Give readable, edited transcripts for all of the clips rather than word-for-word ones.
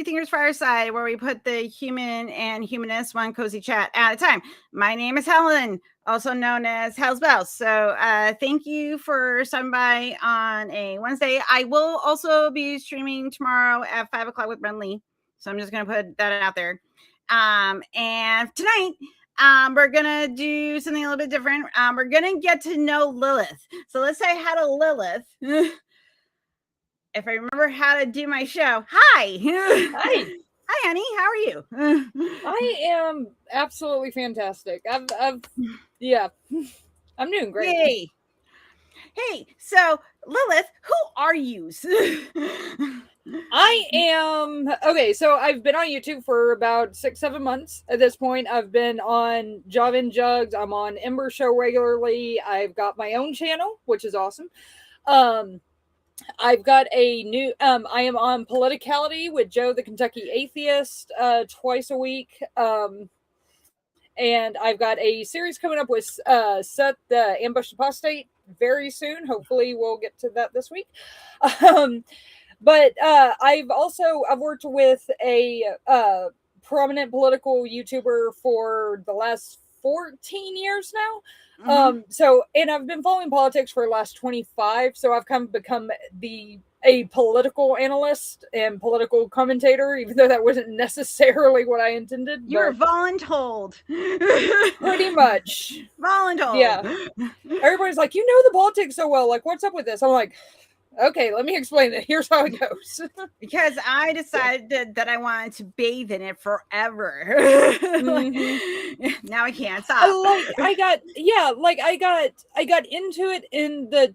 Freethinkers Fireside, where we put the human and humanist one cozy chat at a time. My name is Helen, also known as Hell's Bells. So thank you for stopping by on a Wednesday. I will also be streaming tomorrow at 5 o'clock with Brentley. So I'm just going to put that out there. And tonight, we're going to do something a little bit different. We're going to get to know Lilith. So let's say hi to Lilith. If I remember how to do my show. Hi. Hi. Hi, honey. How are you? I am absolutely fantastic. Yeah, I'm doing great. Yay. Hey, so Lilith, who are you? I am okay. So I've been on YouTube for about 6-7 months at this point. I've been on Javin Jugs. I'm on Ember Show regularly. I've got my own channel, which is awesome. I've got a new I am on Politicality with Joe the Kentucky Atheist twice a week. And I've got a series coming up with Seth the Ambushed Apostate very soon. Hopefully we'll get to that this week. But I've worked with a prominent political YouTuber for the last 14 years now. And I've been following politics for the last 25. So I've kind of become a political analyst and political commentator, even though that wasn't necessarily what I intended. You're voluntold. Pretty much. Voluntold. Yeah. Everybody's like, you know the politics so well. Like, what's up with this? I'm like, okay, let me explain it. Here's how it goes. Because I decided that I wanted to bathe in it forever. Now I can't stop. I got into it in the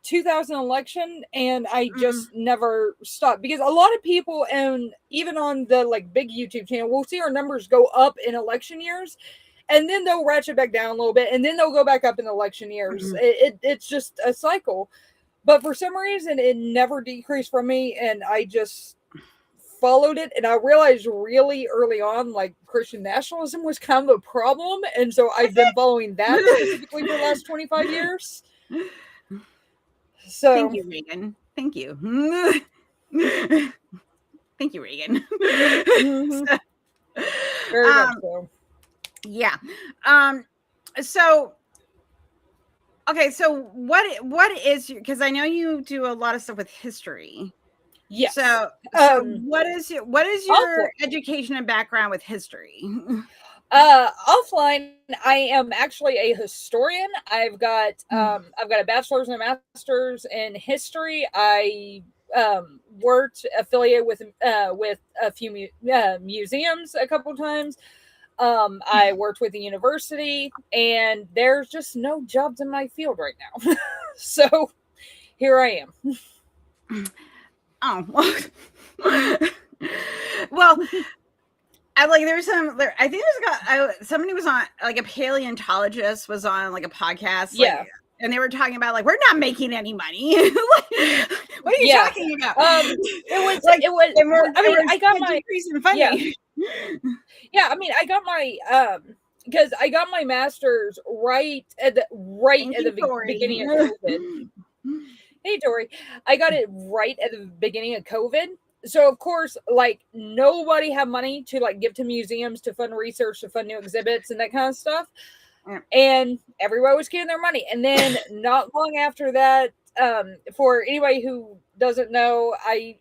2000 election, and I just never stopped, because a lot of people, and even on the like big YouTube channel, we'll see our numbers go up in election years, and then they'll ratchet back down a little bit, and then they'll go back up in election years. It's just a cycle. But for some reason, it never decreased from me, and I just followed it. And I realized really early on, like, Christian nationalism was kind of a problem. And so I've been following that specifically for the last 25 years. So thank you, Reagan. Thank you. Thank you, Reagan. Very much so. Yeah. So... Okay, so what is your, because I know you do a lot of stuff with history. Yes. So what is your education and background with history? Offline, I am actually a historian. I've got a bachelor's and a master's in history. I worked affiliated with a few museums a couple times. I worked with the university, and there's just no jobs in my field right now. So here I am. Oh, well, I think somebody was on, like, a paleontologist was on like a podcast. Yeah. And they were talking about, like, we're not making any money. What are you talking about? I got my decrease in funding. Yeah, I mean, I got my because I got my master's right at the beginning of COVID. Hey, Tori, I got it right at the beginning of COVID. So of course, like, nobody had money to, like, give to museums, to fund research, to fund new exhibits, and that kind of stuff. And everybody was getting their money. And then not long after that, for anybody who doesn't know, I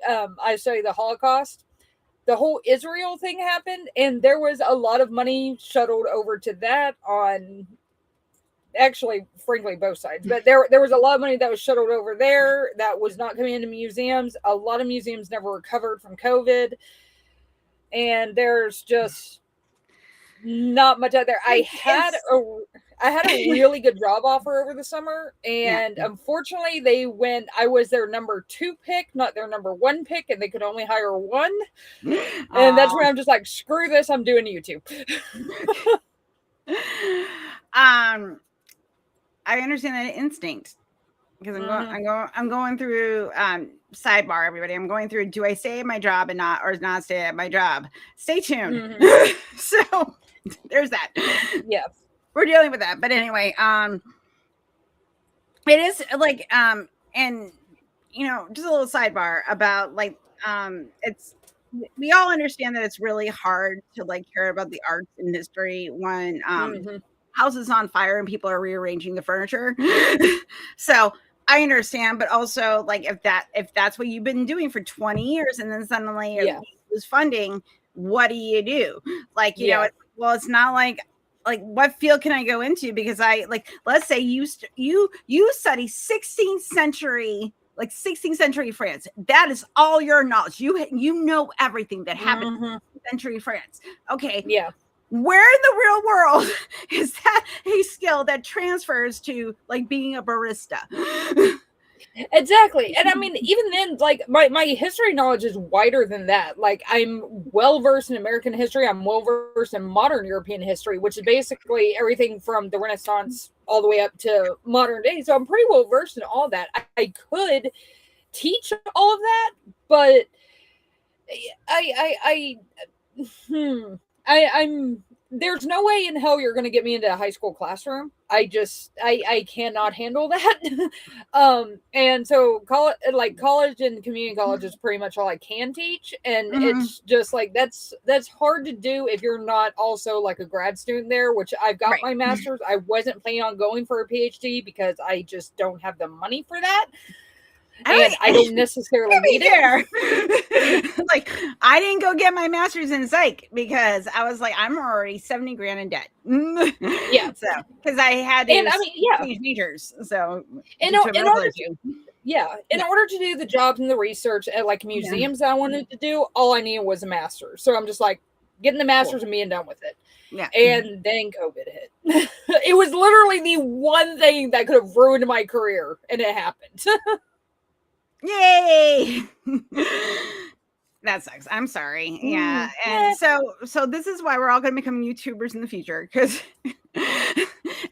study the Holocaust. The whole Israel thing happened, and there was a lot of money shuttled over to that on, actually, frankly, both sides. But there was a lot of money that was shuttled over there that was not coming into museums. A lot of museums never recovered from COVID, and there's just not much out there. I had a really good job offer over the summer, and unfortunately I was their number 2 pick, not their number 1 pick, and they could only hire one. And that's where I'm just like, screw this, I'm doing YouTube. I understand that instinct, because I'm going through sidebar, everybody. I'm going through, do I stay at my job and not stay at my job? Stay tuned. So there's that. Yeah. We're dealing with that. But anyway, it is like, and, you know, just a little sidebar about, like, we all understand that it's really hard to like care about the arts and history when houses on fire and people are rearranging the furniture. So I understand, but also like if that's what you've been doing for 20 years and then suddenly you lose funding, what do? Like, you know, it's not like what field can I go into? Because let's say you study 16th century, like 16th century France. That is all your knowledge. You know everything that happened in century France. Okay. Yeah. Where in the real world is that a skill that transfers to like being a barista? Exactly. And I mean, even then, like my history knowledge is wider than that. Like I'm well versed in American history. I'm well versed in modern European history, which is basically everything from the Renaissance all the way up to modern day. So I'm pretty well versed in all that. I could teach all of that, but I'm there's no way in hell you're going to get me into a high school classroom. I cannot handle that. And so college and community college is pretty much all I can teach. And it's just like, that's hard to do if you're not also like a grad student there, which I've got my master's. I wasn't planning on going for a PhD because I just don't have the money for that. I don't necessarily need it. Like, I didn't go get my master's in psych because I was like, I'm already 70 grand in debt. Yeah. So, because I had to change majors. So, in order to do the jobs and the research at like museums that I wanted to do, all I needed was a master's. So I'm just like getting the master's and being done with it. Yeah. And then COVID hit. It was literally the one thing that could have ruined my career, and it happened. Yay! That sucks. I'm sorry. Yeah. And so this is why we're all going to become YouTubers in the future, because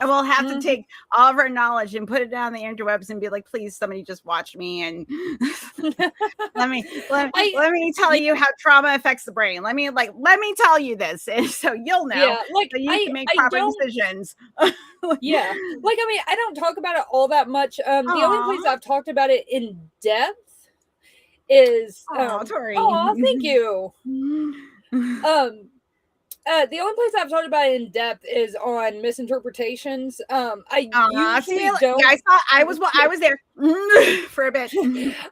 and we'll have to take all of our knowledge and put it down the interwebs and be like, please, somebody just watch me and let me tell you how trauma affects the brain. Let me tell you this, and so you'll know. Yeah, like so you can make proper decisions. Yeah, like I mean, I don't talk about it all that much. The only place I've talked about it in depth is Tori. Oh, thank you. The only place I've talked about it in depth is on misinterpretations. I usually don't. Yeah, I was there for a bit.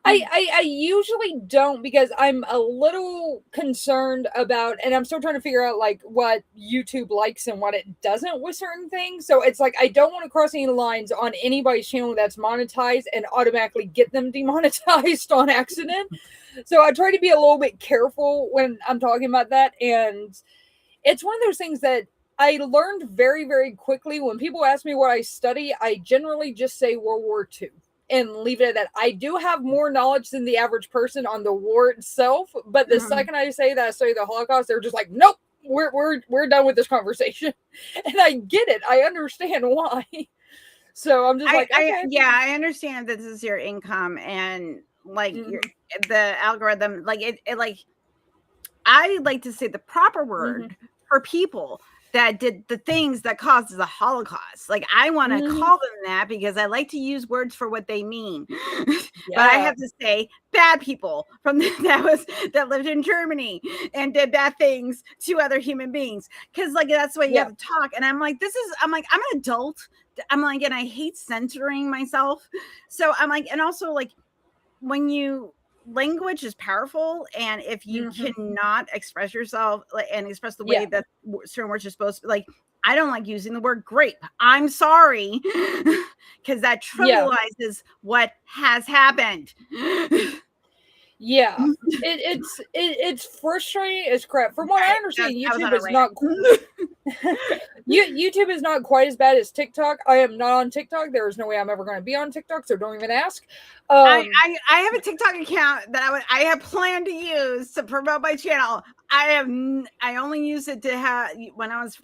I usually don't, because I'm a little concerned about, and I'm still trying to figure out like what YouTube likes and what it doesn't with certain things. So it's like I don't want to cross any lines on anybody's channel that's monetized and automatically get them demonetized on accident. So I try to be a little bit careful when I'm talking about that. And it's one of those things that I learned very, very quickly. When people ask me what I study, I generally just say World War II and leave it at that. I do have more knowledge than the average person on the war itself, but the second I say that I study the Holocaust, they're just like, nope, we're done with this conversation. And I get it. I understand why. So I'm just I understand that this is your income and like the algorithm, like it like I like to say the proper word for people that did the things that caused the Holocaust. Like I want to call them that because I like to use words for what they mean. But I have to say bad people from that lived in Germany and did bad things to other human beings. Because like that's the way you have to talk. And I'm like, I'm an adult. I'm like, and I hate censoring myself. So I'm like, and also like when language is powerful, and if you cannot express yourself and express the way that certain words are supposed to be, like I don't like using the word grape. I'm sorry, because that trivializes what has happened. Yeah, it's frustrating as crap. From what I understand, YouTube is not YouTube is not quite as bad as TikTok. I am not on TikTok. There is no way I'm ever going to be on TikTok, so don't even ask. I have a TikTok account that I have planned to use to promote my channel. I only use it to have when I was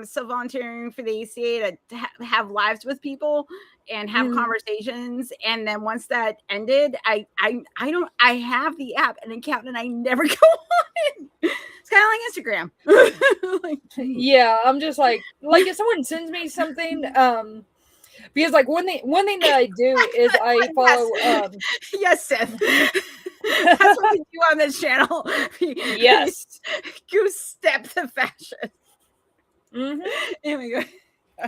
still volunteering for the ACA to have lives with people and have conversations. And then once that ended, I have the app and account and I never go on. It's kind of like Instagram. Yeah, I'm just like if someone sends me something, because like one thing that I do is I follow yes, Seth. That's what we do on this channel. Yes. Goose step the fashion. Mm-hmm. Here we go.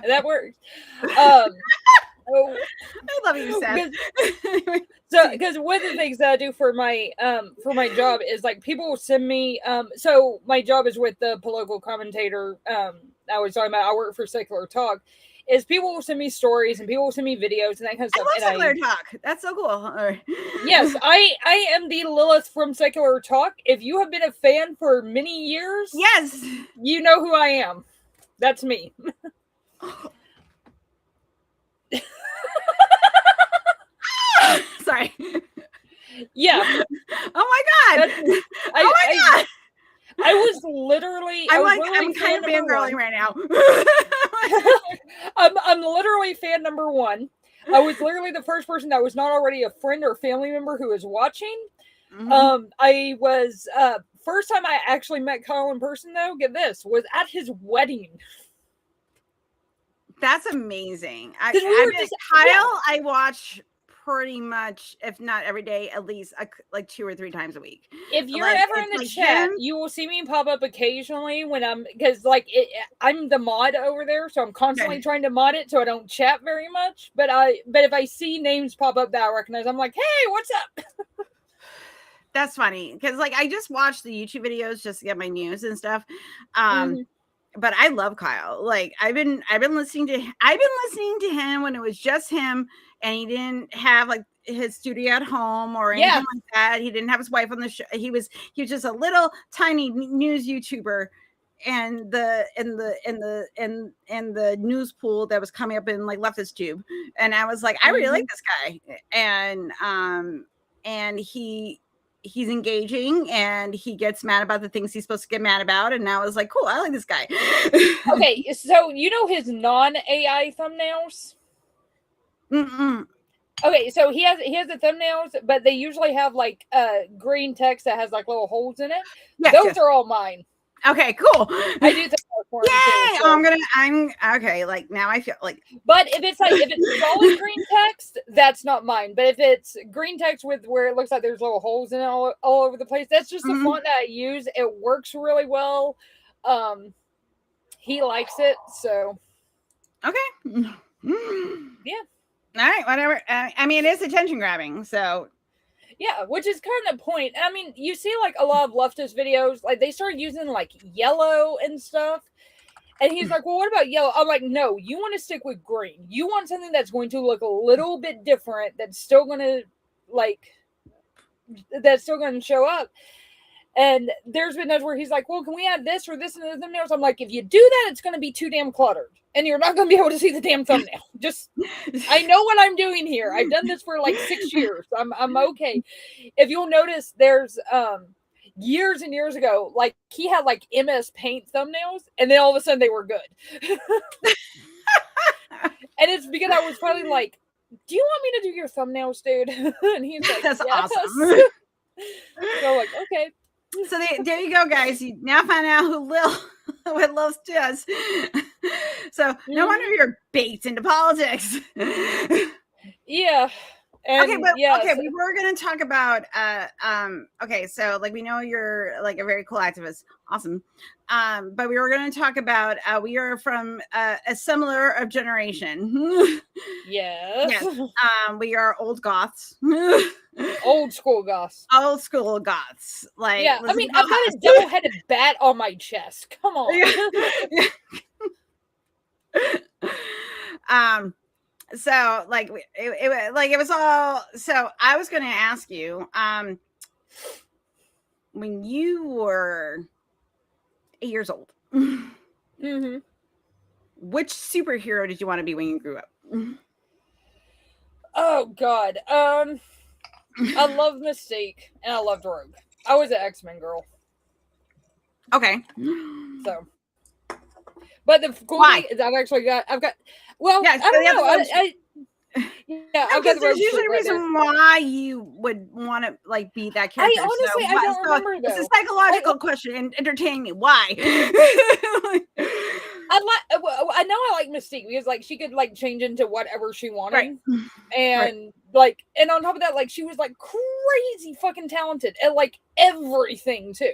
That works. I love you, Seth. So, because one of the things that I do for my job is like people will send me. So my job is with the political commentator. I was talking about. I work for Secular Talk. Is people will send me stories and people will send me videos and that kind of stuff. I love Secular Talk. That's so cool. Yes, I am the Lilith from Secular Talk. If you have been a fan for many years, yes, you know who I am. That's me. Sorry. Yeah. Oh my God. God. I was literally. I'm kind of fangirling right now. I'm literally fan number one. I was literally the first person that was not already a friend or family member who was watching. Mm-hmm. I was first time I actually met Kyle in person though. Get this, was at his wedding. That's amazing. Kyle, I watch pretty much, if not every day, at least like 2 or 3 times a week. If you're ever in the chat, you will see me pop up occasionally when because I'm the mod over there, so I'm constantly trying to mod it so I don't chat very much. But if I see names pop up that I recognize, I'm like, hey, what's up? That's funny because I just watch the YouTube videos just to get my news and stuff. But I love Kyle. I've been listening to him when it was just him and he didn't have his studio at home or anything like that. He didn't have his wife on the show. He was just a little tiny news YouTuber and the news pool that was coming up in leftist tube. And I was like, I really like this guy. And he's engaging and he gets mad about the things he's supposed to get mad about. And now I was like, cool, I like this guy. Okay, so you know his non-AI thumbnails? Mm-mm. Okay, so he has the thumbnails, but they usually have green text that has little holes in it. Yes, those are all mine. Okay, cool. I do that for him too. So. I'm okay. Now I feel like. But if it's solid green text, that's not mine. But if it's green text with where it looks like there's little holes in it all over the place, that's just the font that I use. It works really well. He likes it, so. Okay. Yeah. All right, whatever. I mean, it is attention grabbing, so. Yeah, which is kind of the point. I mean, you see a lot of leftist videos, they start using yellow and stuff. And he's like, well, what about yellow? I'm like, no, you want to stick with green. You want something that's going to look a little bit different, that's still going to show up. And there's been those where he's like, well, can we add this or this and the thumbnails? I'm like, if you do that, it's going to be too damn cluttered. And you're not going to be able to see the damn thumbnail. I know what I'm doing here. I've done this for 6 years. I'm okay. If you'll notice, there's years and years ago, he had MS Paint thumbnails, and then all of a sudden they were good. And it's because I was probably like, do you want me to do your thumbnails, dude? And he's like, that's yes. awesome. So I'm like, okay. So there you go, guys. You now find out what Lilith does. So no wonder you're baked into politics. Yeah. And okay, but we were going to talk about okay, so we know you're a very cool activist. Awesome. But we were going to talk about we are from a similar of generation. Yes. We are old goths. Old school goths. Old school goths. Yeah, I mean, I've got a double-headed bat on my chest. Come on. So it was all. So I was going to ask you, when you were 8 years old, which superhero did you want to be when you grew up? Oh God, I love Mystique and I loved Rogue. I was an X-Men girl. Okay. So, but the cool thing is I've got. Well, yeah, I don't know. I've got the there's usually a reason why you would want to be that character. I honestly I don't remember. It's a psychological question and entertain me. Why? I know I like Mystique because like she could like change into whatever she wanted, Right. and like, and on top of that, like she was like crazy fucking talented at like everything too.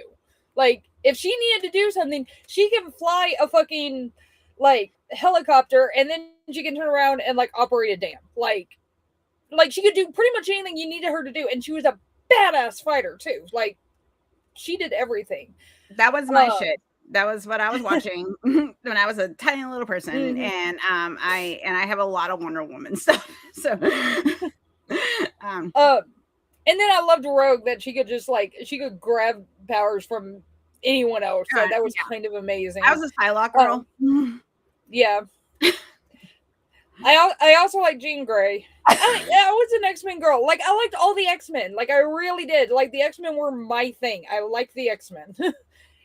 Like if she needed to do something, she can fly a fucking like helicopter, and then she can turn around and like operate a dam. Like she could do pretty much anything you needed her to do, and she was a badass fighter too. Like she did everything. That was my shit. That was what I was watching when I was a tiny little person, and I have a lot of Wonder Woman stuff. So, and then I loved Rogue that she could just like she could grab powers from anyone else. So that was kind of amazing. I was a Psylocke girl. Yeah. I also like Jean Grey. I was an X-Men girl. Like I liked all the X-Men. Like I really did. Like the X-Men were my thing. I liked the X-Men.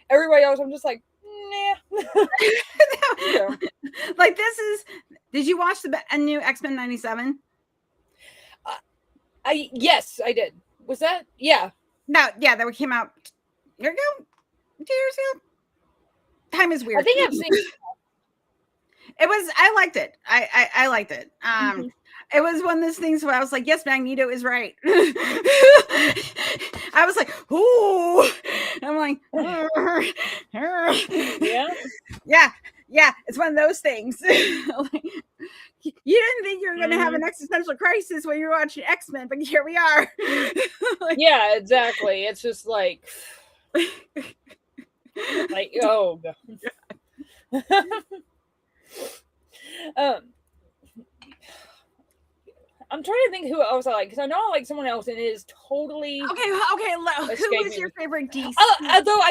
Everybody else, I'm just like, nah. Yeah. Like this is. Did you watch a new X-Men 97? Yes, I did. Was that? Yeah. No, yeah, that came out a year ago, 2 years ago. Time is weird. I think I've seen. It was. I liked it. I liked it. It was one of those things where I was like, yes, Magneto is right. I was like, ooh. I'm like, yeah. It's one of those things. Like, you didn't think you were going to have an existential crisis when you were watching X-Men, but here we are. Like, yeah, exactly. It's just like, oh God. I'm trying to think who else I like because I know I like someone else and it is totally okay. Who was your favorite DC? Although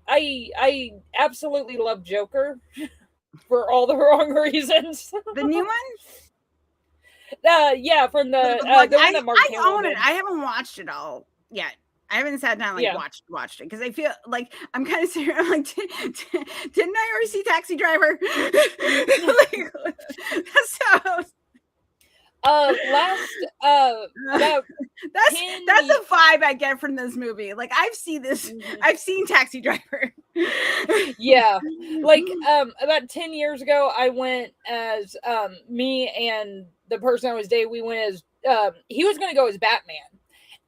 I absolutely love Joker for all the wrong reasons. The new one? Yeah, from the one that Mark I own it. I haven't watched it all yet. I haven't sat down and watched it because I feel like I'm kind of sitting here. I'm like, didn't I already see Taxi Driver? So. About that's the vibe I get from this movie. Like I've seen this, I've seen Taxi Driver. Yeah, like about 10 years ago, I went as me and the person I was dating. We went as he was going to go as Batman,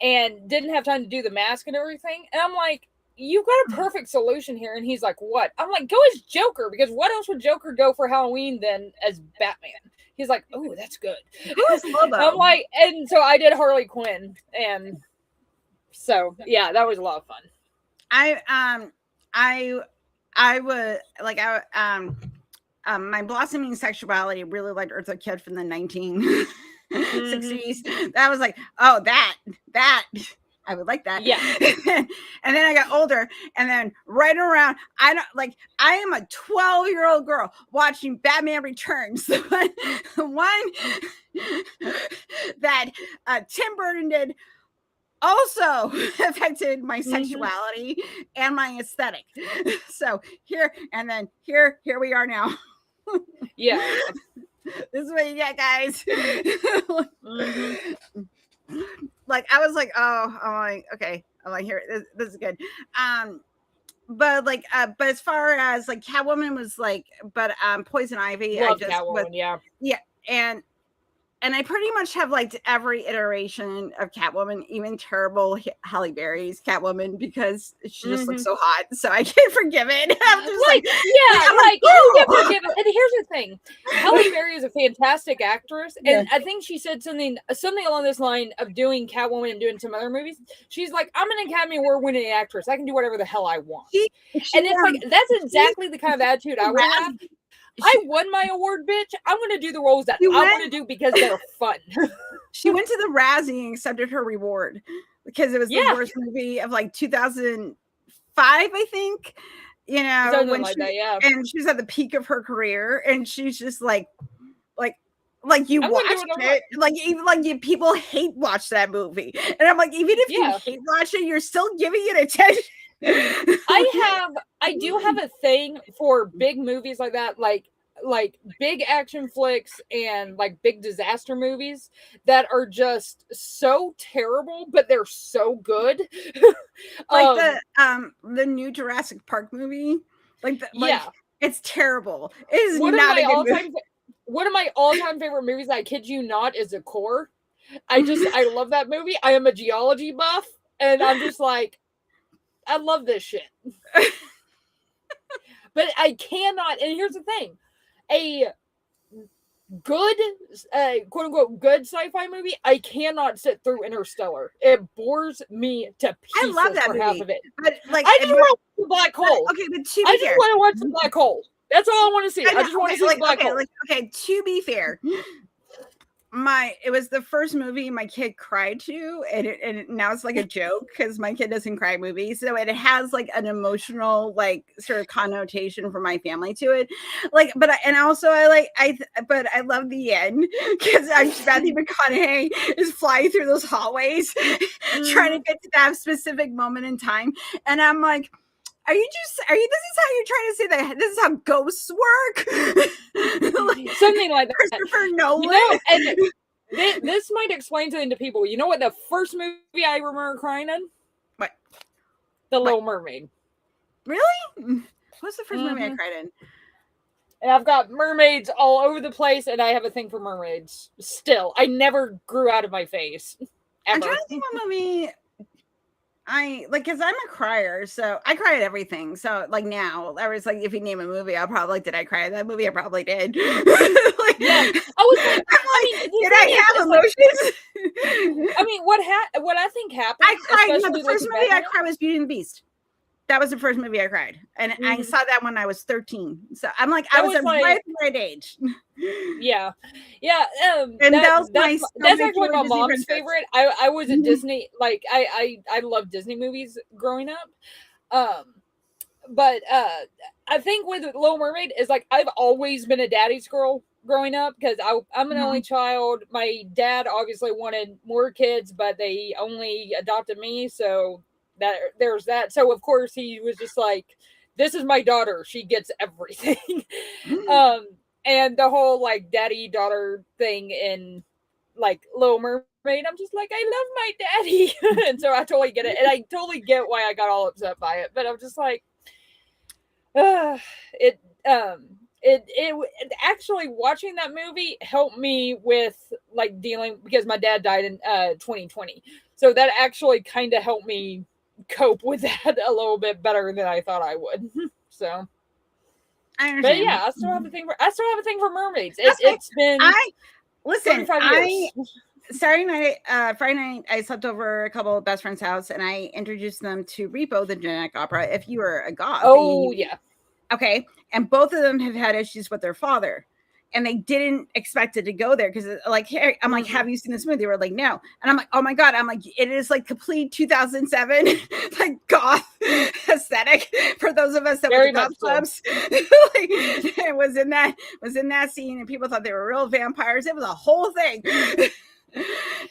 and didn't have time to do the mask and everything. And I'm like, you got a perfect solution here. And he's like, what? I'm like, go as Joker, because what else would Joker go for Halloween than as Batman? He's like, oh, that's good. I'm like, and so I did Harley Quinn, and so yeah, that was a lot of fun. I would like my blossoming sexuality really liked Eartha Kitt from the 1960s. That was like, oh, that I would like that. Yeah. And then I got older, and then right around, I am a 12-year-old girl watching Batman Returns, the one that Tim Burton did, also affected my sexuality and my aesthetic. So here we are now. Yeah. This is what you get, guys. Like I was like, oh, I'm like, okay, I'm like, here, this is good. But as far as like Catwoman was like, but Poison Ivy, love Catwoman, yeah, and I pretty much have liked every iteration of Catwoman, even terrible Halle Berry's Catwoman, because she just looks so hot, so I can forgive it. I'm just like you can forgive it. And here's the thing, Halle Berry is a fantastic actress, and I think she said something along this line of doing Catwoman and doing some other movies. She's like, I'm an Academy Award-winning actress. I can do whatever the hell I want. And it's like that's exactly the kind of attitude I would have. I won my award, bitch. I'm going to do the roles that I want to do because they're fun. She went to the Razzie and accepted her reward because it was the worst movie of like 2005, I think. You know, something like that, and she was at the peak of her career, and she's just like you watched it, like people hate watch that movie, and I'm like, even if you hate watch it, you're still giving it attention. I do have a thing for big movies like that, like big action flicks and like big disaster movies that are just so terrible, but they're so good. Like the new Jurassic Park movie, It's terrible. It is one not of my a good movie. One of my all-time favorite movies, I kid you not, is The Core. I love that movie. I am a geology buff, and I'm just like, I love this shit. But I cannot, and here's the thing, a good, quote unquote, good sci-fi movie, I cannot sit through Interstellar. It bores me to pieces. I love that movie. Half of it. But like, I just want to watch the black hole. Okay, but to be I just want to watch the black hole. That's all I want to see. I just want to see the black hole. Okay, to be fair, it was the first movie my kid cried to, and now it's like a joke because my kid doesn't cry movies, so it has like an emotional like sort of connotation for my family to it. Like, but I love the end because Matthew McConaughey is flying through those hallways trying to get to that specific moment in time, and I'm like, this is how you're trying to say that this is how ghosts work? Like, something like that. Christopher Nolan. You know, and this might explain something to people. You know what the first movie I remember crying in? What? The Little Mermaid. Really? What's the first movie I cried in? And I've got mermaids all over the place, and I have a thing for mermaids. Still, I never grew out of my face. Ever. I'm trying to think what movie because I'm a crier, so I cry at everything. So like now, I was like, if you name a movie, I'll probably did I cry at that movie? I probably did. Like, yeah, did I have emotions? I mean, what I think happened? I cried. No, the first movie I cried was Beauty and the Beast. That was the first movie I cried, and I saw that when I was 13. So I'm like, I was right at the right age. Yeah. And that's actually my mom's favorite. I was a Disney, like I love Disney movies growing up. But I think with Little Mermaid is like I've always been a daddy's girl growing up because I'm an only child. My dad obviously wanted more kids, but they only adopted me, so there's that. So of course he was just like, this is my daughter, she gets everything. And the whole like daddy daughter thing in like Little Mermaid, I'm just like, I love my daddy. And so I totally get it, and I totally get why I got all upset by it, but I'm just like, it actually watching that movie helped me with like dealing, because my dad died in 2020, so that actually kind of helped me cope with that a little bit better than I thought I would. So I understand. But yeah, I still have a thing for mermaids. It's been listen. 35 years. Friday night, I slept over a couple of best friends' house, and I introduced them to Repo, the genetic opera. If you were a goth, yeah, okay, and both of them have had issues with their father. And they didn't expect it to go there because, like, hey, I'm like, have you seen this movie? They were like, no. And I'm like, oh my God. I'm like, it is like complete 2007, like goth aesthetic for those of us that were goth clubs. Like, it was in that scene, and people thought they were real vampires. It was a whole thing.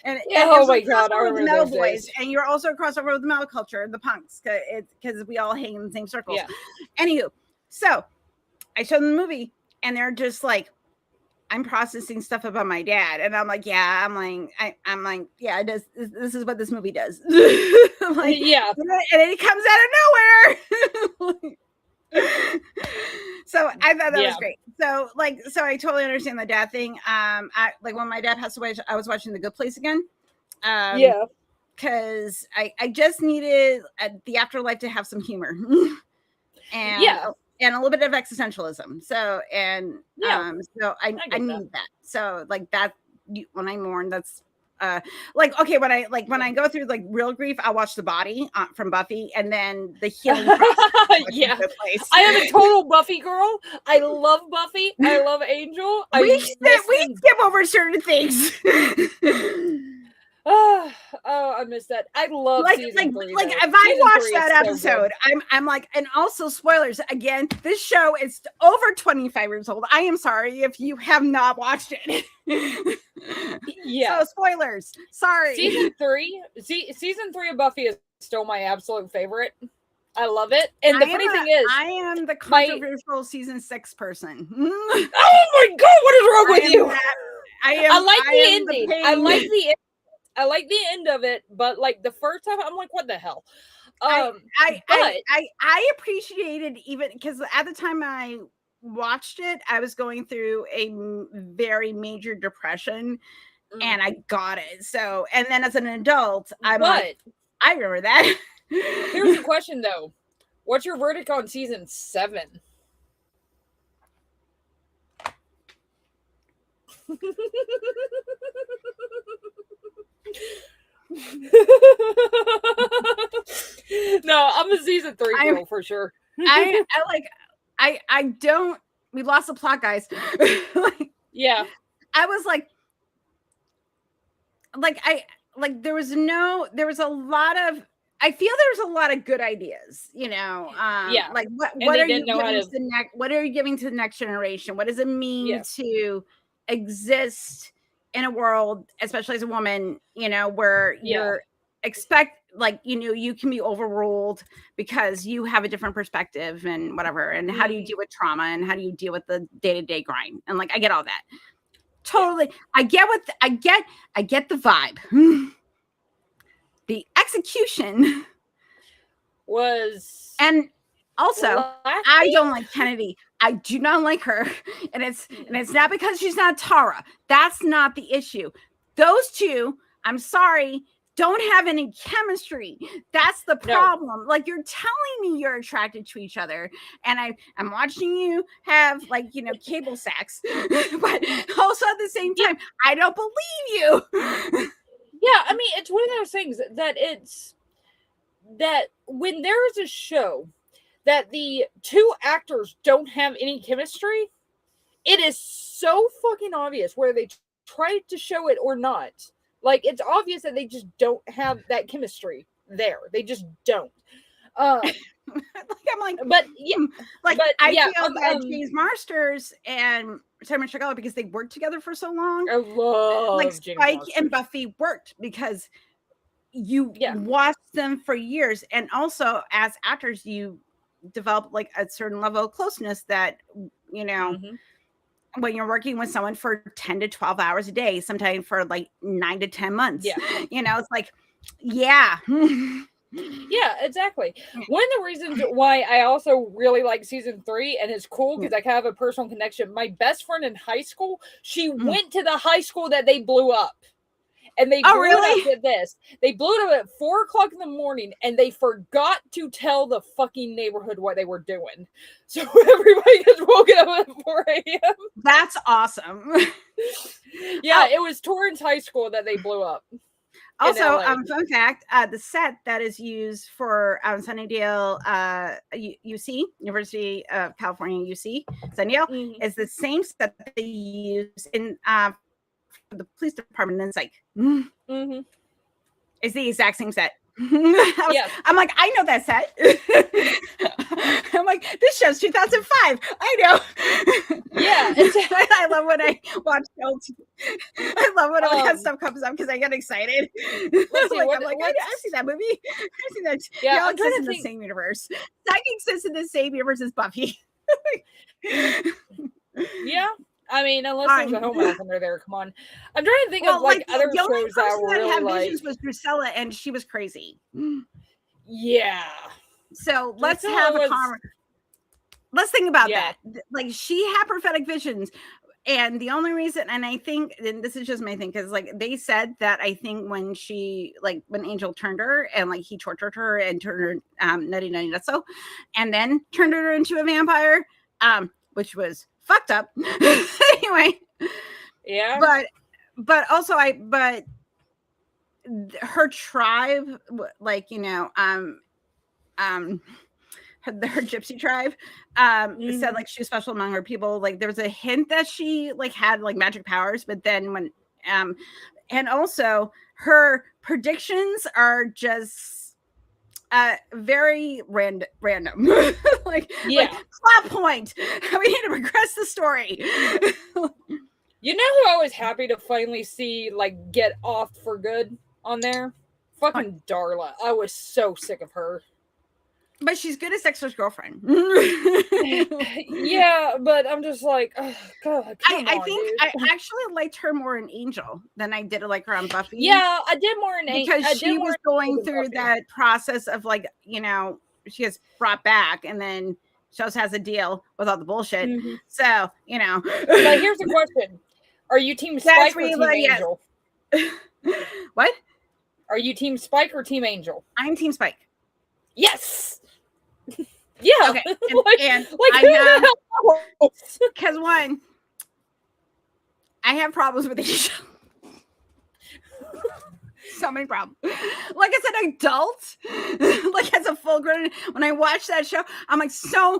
And oh my God, I remember the metal boys, and you're also a crossover with the metal culture and the punks because we all hang in the same circles. Yeah. Anywho, so I showed them the movie, and they're just like, I'm processing stuff about my dad, and I'm like, yeah, I'm like, yeah, it does. This is what this movie does. Like, yeah, and it comes out of nowhere. So I thought that was great. So I totally understand the dad thing. I like when my dad passed away, I was watching The Good Place again. Because I just needed the afterlife to have some humor. And a little bit of existentialism. So I need that. So like that, when I mourn, that's like, okay, when I go through like real grief, I'll watch The Body from Buffy, and then the healing process. Yeah, I am a total Buffy girl. I love Buffy. I love Angel. We skip over certain things. Oh, I missed that. I love season 3. Like if I watch that episode, so I'm like, and also spoilers again. This show is over 25 years old. I am sorry if you have not watched it. Yeah. So spoilers. Sorry. Season 3 of Buffy is still my absolute favorite. I love it. And the funny thing is, I am the controversial season 6 person. Oh my God, what is wrong with you? I like the ending. I like the end of it, but like the first time, I'm like, what the hell? I appreciated, even because at the time I watched it, I was going through a very major depression, and I got it. So, and then as an adult, I'm like, I remember that. Here's the question, though. What's your verdict on season 7? No, I'm a season 3 girl for sure. I don't. We lost the plot, guys. Yeah, I was like there was a lot of. I feel there's a lot of good ideas, you know. Yeah. Like what are you giving to the next? What are you giving to the next generation? What does it mean to exist in a world, especially as a woman, you know, where you're you can be overruled because you have a different perspective and whatever. And how do you deal with trauma, and how do you deal with the day-to-day grind? And like, I get all that. Totally. I get the vibe. The execution was, and also I don't like Kennedy. I do not like her, and it's not because she's not Tara. That's not the issue. Those two, I'm sorry, don't have any chemistry. That's the problem. No. Like, you're telling me you're attracted to each other, and I'm watching you have, like, you know, cable sex, but also at the same time, I don't believe you. Yeah, I mean, it's one of those things that when there is a show that the two actors don't have any chemistry, it is so fucking obvious whether they try to show it or not. Like, it's obvious that they just don't have that chemistry there. They just don't. I'm like, but yeah, like, but, I feel that James Marsters and Simon Chagall, because they worked together for so long. I love like Spike and Buffy worked because you watched them for years, and also as actors, you develop like a certain level of closeness that, you know, when you're working with someone for 10 to 12 hours a day, sometimes for like 9 to 10 months, you know, it's like, yeah, exactly. One of the reasons why I also really like season 3, and it's cool because I kind of have a personal connection. My best friend in high school, she went to the high school that they blew up. And they blew it up at this. They blew it up at 4:00 in the morning, and they forgot to tell the fucking neighborhood what they were doing. So everybody gets woken up at 4 a.m. That's awesome. It was Torrance High School that they blew up. Also, fun fact: the set that is used for Sunnydale, UC, University of California, UC, Sunnydale, is the same set that they use in the police department in Psych. It's the exact same set. I'm like, I know that set. I'm like, this show's 2005. I know. Yeah, I love when I watch shows. I love when all that stuff comes up because I get excited. I've seen that movie. I've seen that. Yeah, they all exist in the same universe. Psych exists in the same universe as Buffy. Yeah. I mean, unless there's a home health under there, come on. I'm trying to think of like other shows that were really like. Was Drusilla, and she was crazy. Yeah. So let's have a let's think about that. Like, she had prophetic visions, and the only reason, and I think, and this is just my thing, because like they said that I think when Angel turned her and like he tortured her and turned her nutty nutso, and then turned her into a vampire, which was fucked up. Anyway, but also her tribe, like, you know, her gypsy tribe said like she was special among her people. Like, there was a hint that she like had like magic powers, but then when and also her predictions are just very random. like plot point. We need to progress the story. You know who I was happy to finally see like get off for good on there? Fucking Darla. I was so sick of her. But she's good as Dexter's girlfriend. Yeah, but I'm just like, oh, God. I think I actually liked her more in Angel than I did like her on Buffy. Yeah, I did more in Angel because she was going through that process of like, you know, she gets brought back, and then she also has to deal with all the bullshit. Mm-hmm. So, you know. But here's the question. Are you Team Spike or Team Angel? What? Are you Team Spike or Team Angel? I'm Team Spike. Yes. Yeah. Okay. And I have, because one, I have problems with Angel. So many problems. Like as an adult, like as a full grown, when I watch that show, I'm like, so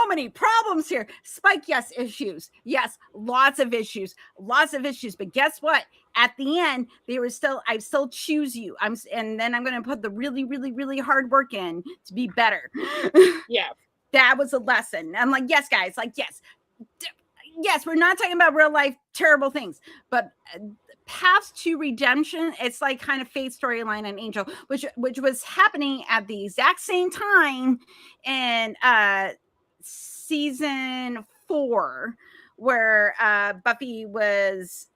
many problems here. Spike, yes, issues. Yes, lots of issues. But guess what? At the end, I still choose you. And then I'm going to put the really, really, really hard work in to be better. Yeah. That was a lesson. I'm like, yes, guys, like, yes, we're not talking about real life terrible things, but paths to redemption, it's like kind of Fate storyline and Angel, which was happening at the exact same time in season 4, where Buffy was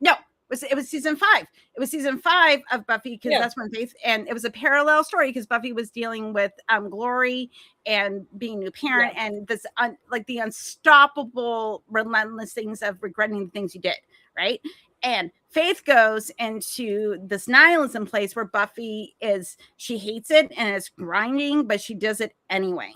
it was season 5. It was season 5 of Buffy, because that's when Faith, and it was a parallel story because Buffy was dealing with Glory and being a new parent, and this like the unstoppable, relentless things of regretting the things you did, right? And Faith goes into this nihilism place where Buffy she hates it and it's grinding, but she does it anyway.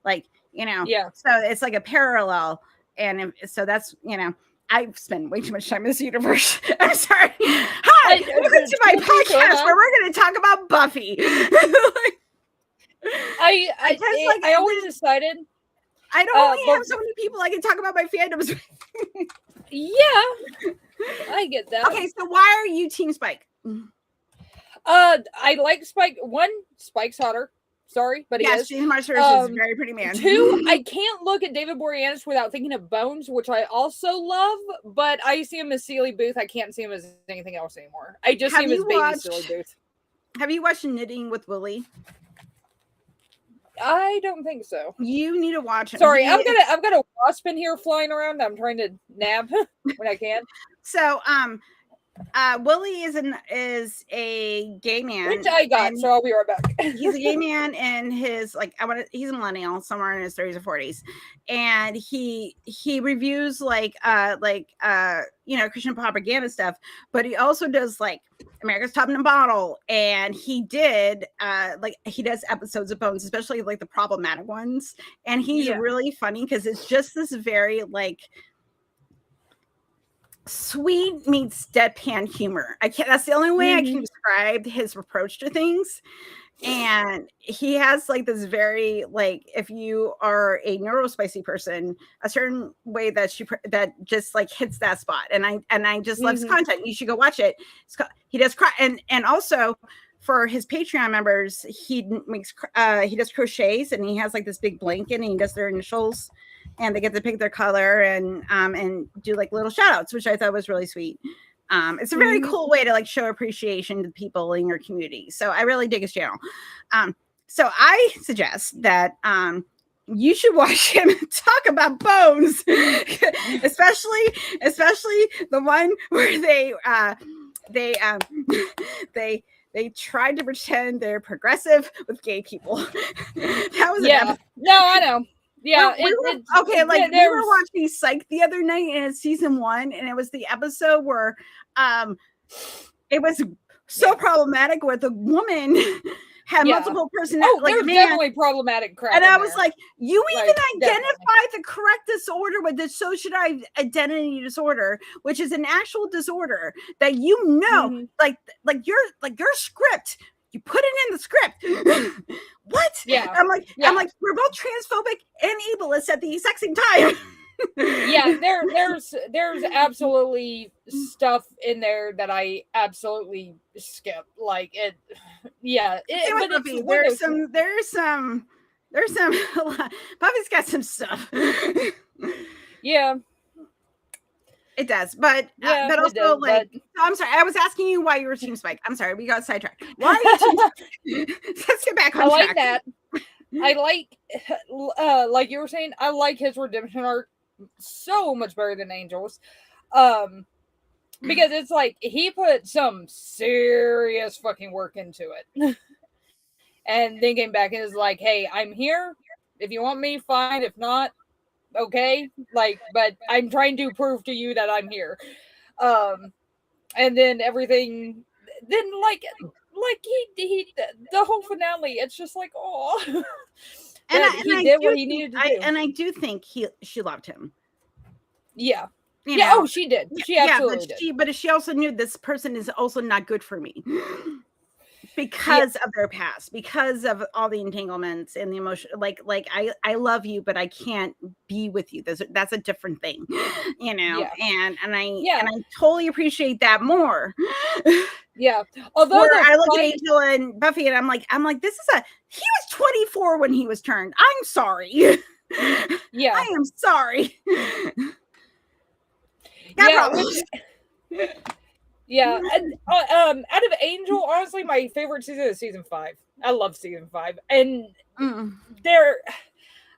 Like, you know, so it's like a parallel. And so that's, you know, I've spent way too much time in this universe. I'm sorry. Hi, welcome to my podcast where we're going to talk about Buffy. I always decided I don't only have so many people I can talk about my fandoms with. Yeah, I get that. Okay, so why are you Team Spike? I like Spike. One, Spike's hotter. Sorry, but yes, James Marsters is a very pretty man. 2, I can't look at David Boreanaz without thinking of Bones, which I also love, but I see him as Sealy Booth. I can't see him as anything else anymore. I just see him as baby Sealy Booth. Have you watched Knitting with Willie? I don't think so. You need to watch it. Sorry, I've got a wasp in here flying around. I'm trying to nab when I can. So, Willie is a gay man, which I got. So I'll be right back. He's a gay man, and he's a millennial, somewhere in his 30s or 40s, and he reviews like Christian propaganda stuff, but he also does like America's Top in a Bottle, and he does episodes of Bones, especially like the problematic ones, and he's really funny because it's just this very like sweet meets deadpan humor. That's the only way I can describe his approach to things. And he has like this very, like, if you are a neurospicy person, a certain way that just like hits that spot. And I just love his content. You should go watch it. He does and also for his Patreon members, he does crochets, and he has like this big blanket, and he does their initials, and they get to pick their color and do like little shout outs, which I thought was really sweet. It's a very cool way to like show appreciation to people in your community. So I really dig his channel. So I suggest that you should watch him talk about Bones, especially the one where they tried to pretend they're progressive with gay people. That was no, I know. Yeah. We were watching Psych the other night, and it's season 1, and it was the episode where it was so problematic where the woman had multiple personalities. There's definitely problematic crap. And I was like, you even identified the correct disorder with dissociative identity disorder, which is an actual disorder that like your script. You put it in the script. What? Yeah. I'm like, we're both transphobic and ableist at the exact same time. Yeah, there's absolutely stuff in there that I absolutely skip. Like it. Yeah. There's some. Buffy's got some stuff. Yeah. It does, but also I'm sorry. I was asking you why you were Team Spike. I'm sorry, we got sidetracked. Why are you Team Spike? Let's get back on track. That. I like you were saying, I like his redemption arc so much better than Angel's, because it's like he put some serious fucking work into it, and then came back and is like, "Hey, I'm here. If you want me, fine. If not, okay. Like, but I'm trying to prove to you that I'm here. And then everything, then like he the whole finale, it's just like, oh, he did what he needed to do. And I do think she loved him. Yeah. Oh, she did. She absolutely did. But she also knew this person is also not good for me. Because of their past, because of all the entanglements and the emotion, like I love you, but I can't be with you. That's a different thing, and I totally appreciate that more. Yeah. Although I look at Angel and Buffy, and I'm like, he was 24 when he was turned. I'm sorry. Yeah, I am sorry. Yeah, and, out of Angel, honestly, my favorite season is season 5. I love season 5, and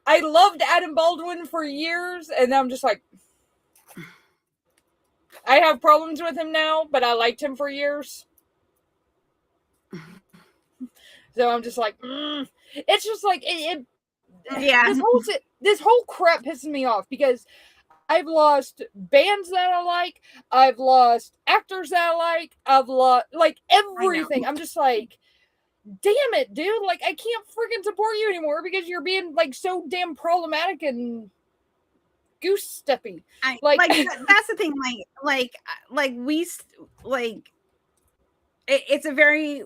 I loved Adam Baldwin for years, and I'm just like, I have problems with him now, but I liked him for years. So I'm just like, it's just like This whole crap pisses me off because I've lost bands that I like. I've lost actors that I like. I've lost everything. I'm just like, damn it, dude. Like, I can't freaking support you anymore because you're being like so damn problematic and goose steppy. That's the thing. It's a very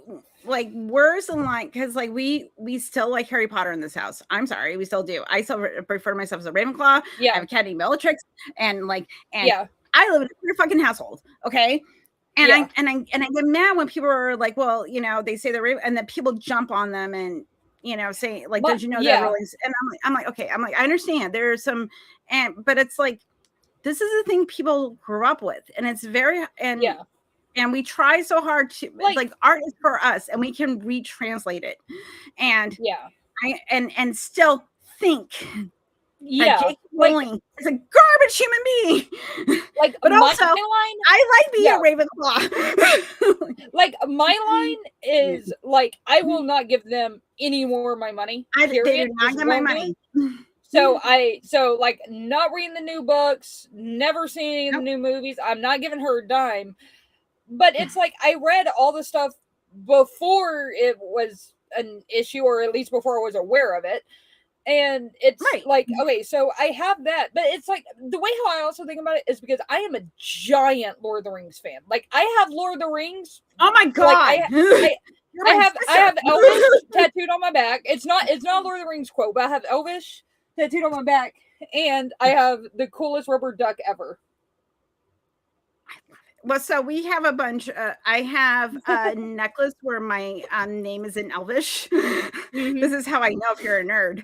worse than because we still like Harry Potter in this house. I'm sorry, we still do. I still refer to myself as a Ravenclaw. Yeah, I have a Academy Bellatrix, and I live in a clear fucking household. Okay, and I get mad when people are like, well, they say they're and then people jump on them and say did you know that really? And I'm like, okay, I understand there's some, but it's like this is the thing people grew up with, and it's very and we try so hard to art is for us, and we can retranslate it, and and still think J.K. Rowling is a garbage human being. But also, I like being a Ravenclaw. My line is I will not give them any more of my money. They do not get my money. So not reading the new books, never seeing any of the new movies. I'm not giving her a dime. But it's I read all the stuff before it was an issue, or at least before I was aware of it. And it's okay, so I have that. But it's the way how I also think about it is because I am a giant Lord of the Rings fan. I have Lord of the Rings. Oh my God. I have Elvish tattooed on my back. It's not a Lord of the Rings quote, but I have Elvish tattooed on my back. And I have the coolest rubber duck ever. Well, so we have a bunch. I have a necklace where my name is in Elvish. Mm-hmm. This is how I know if you're a nerd.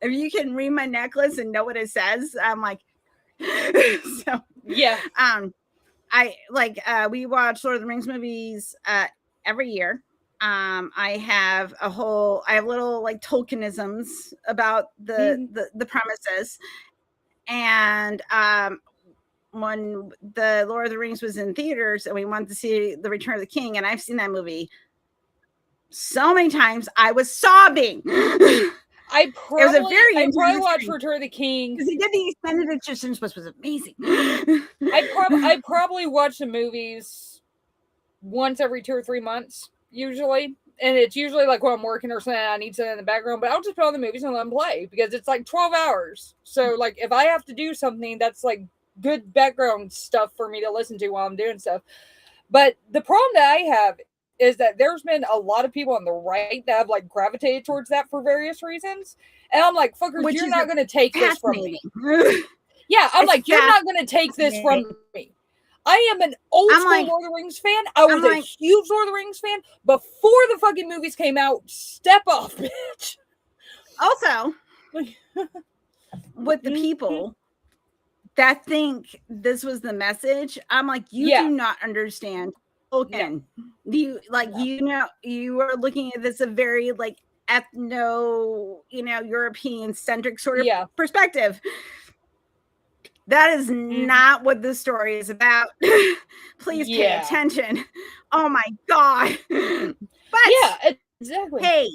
If you can read my necklace and know what it says, I'm like, so yeah. We watch Lord of the Rings movies every year. I have little Tolkienisms about the premises, and when the Lord of the Rings was in theaters and we wanted to see The Return of the King, and I've seen that movie so many times, I was sobbing. I probably watched Return of the King because he did the extended edition, which was amazing. I probably watch the movies once every 2 or 3 months usually, and it's usually when I'm working or something, I need something in the background. But I'll just put on the movies and let them play because it's 12 hours. So if I have to do something, that's good background stuff for me to listen to while I'm doing stuff. But the problem that I have is that there's been a lot of people on the right that have gravitated towards that for various reasons. And I'm like, fuckers, you're not going to take this from me. Yeah, I'm you're not going to take this from me. I am an old school Lord of the Rings fan. I was a huge Lord of the Rings fan before the fucking movies came out. Step off, bitch. Also, with the people that think this was the message, I'm like, you do not understand Tolkien. No. You are looking at this a very ethno, European centric sort of perspective. That is not what this story is about. Please pay attention. Oh my God. But exactly. Hey,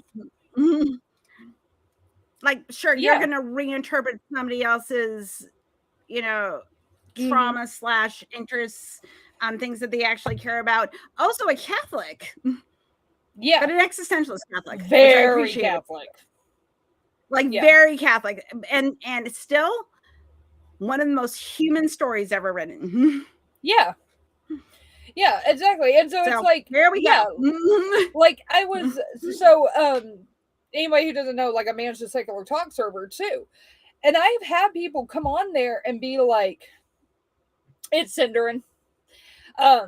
like, sure, you're going to reinterpret somebody else's, you know, trauma / interests, things that they actually care about. Also a Catholic. Yeah. But an existentialist Catholic. Very Catholic. Like, very Catholic. And it's still one of the most human stories ever written. Yeah. Yeah, exactly. And so it's like, there we go. Like, I was, so, anybody who doesn't know, like, I manage a secular talk server too. And I've had people come on there and be like, it's Cinderin. But,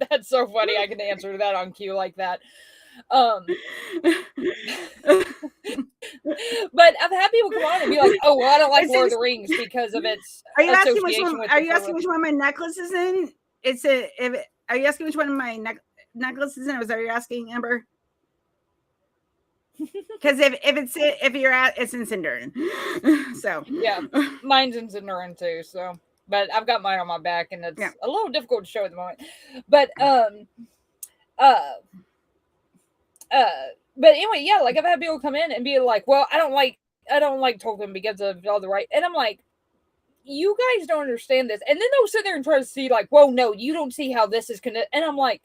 that's so funny. I can answer that on cue like that. But I've had people come on and be like, "Oh, well, I don't like Lord of the Rings because of its association with." Are you asking which one my necklace is in? Are you asking which one of my necklace is in? Was that you're asking, Amber? Because if you're at, it's in Cinderin. So yeah, mine's in Cinderin too. So, but I've got mine on my back, and it's a little difficult to show at the moment. But but anyway, yeah, like I've had people come in and be like, "Well, I don't like Tolkien because of all the right," and I'm like, "You guys don't understand this." And then they'll sit there and try to see, like, "Whoa, no, you don't see how this is connected," and I'm like,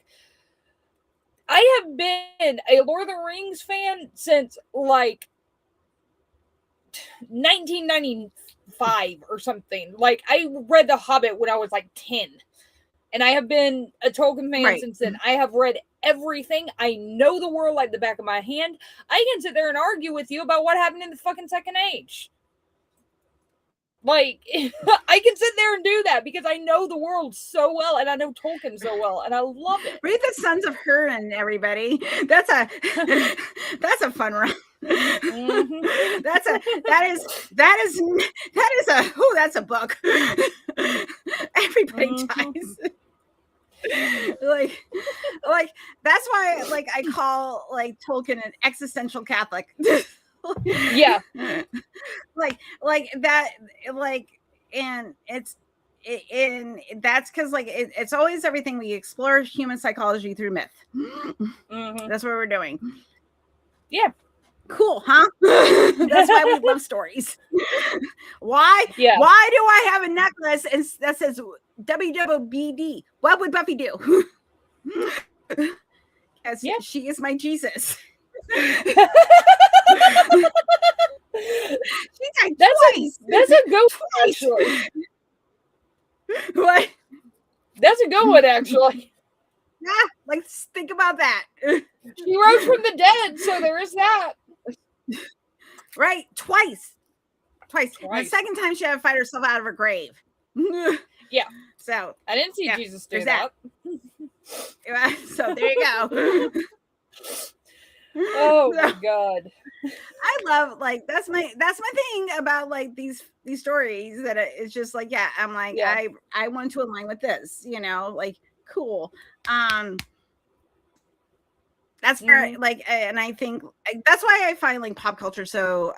I have been a Lord of the Rings fan since like 1995 or something. Like, I read The Hobbit when I was like 10. And I have been a Tolkien fan since then. I have read everything. I know the world like the back of my hand. I can sit there and argue with you about what happened in the fucking Second Age. Like, I can sit there and do that because I know the world so well and I know Tolkien so well and I love it. Read the Sons of Hurin, everybody. That's a fun run. Mm-hmm. That's a book. Everybody dies. like that's why like I call like Tolkien an existential Catholic. Yeah. like that, like, and that's because like it's always everything we explore human psychology through myth. Mm-hmm. That's what we're doing. Yeah. Cool, huh? That's why we love stories. Why? Yeah. Why do I have a necklace that says WWBD? What would Buffy do? Because she is my Jesus. That's a good one, actually. What? That's a good one, actually. Yeah, like think about that. She rose from the dead, so there is that. Right, twice. The second time she had to fight herself out of her grave. Yeah. So I didn't see Jesus do that. So there you go. Oh my God. I love, like, that's my thing about like these stories, that it's just like, I'm like, I want to align with this, you know, like, cool. That's where like, and I think that's why I find like pop culture so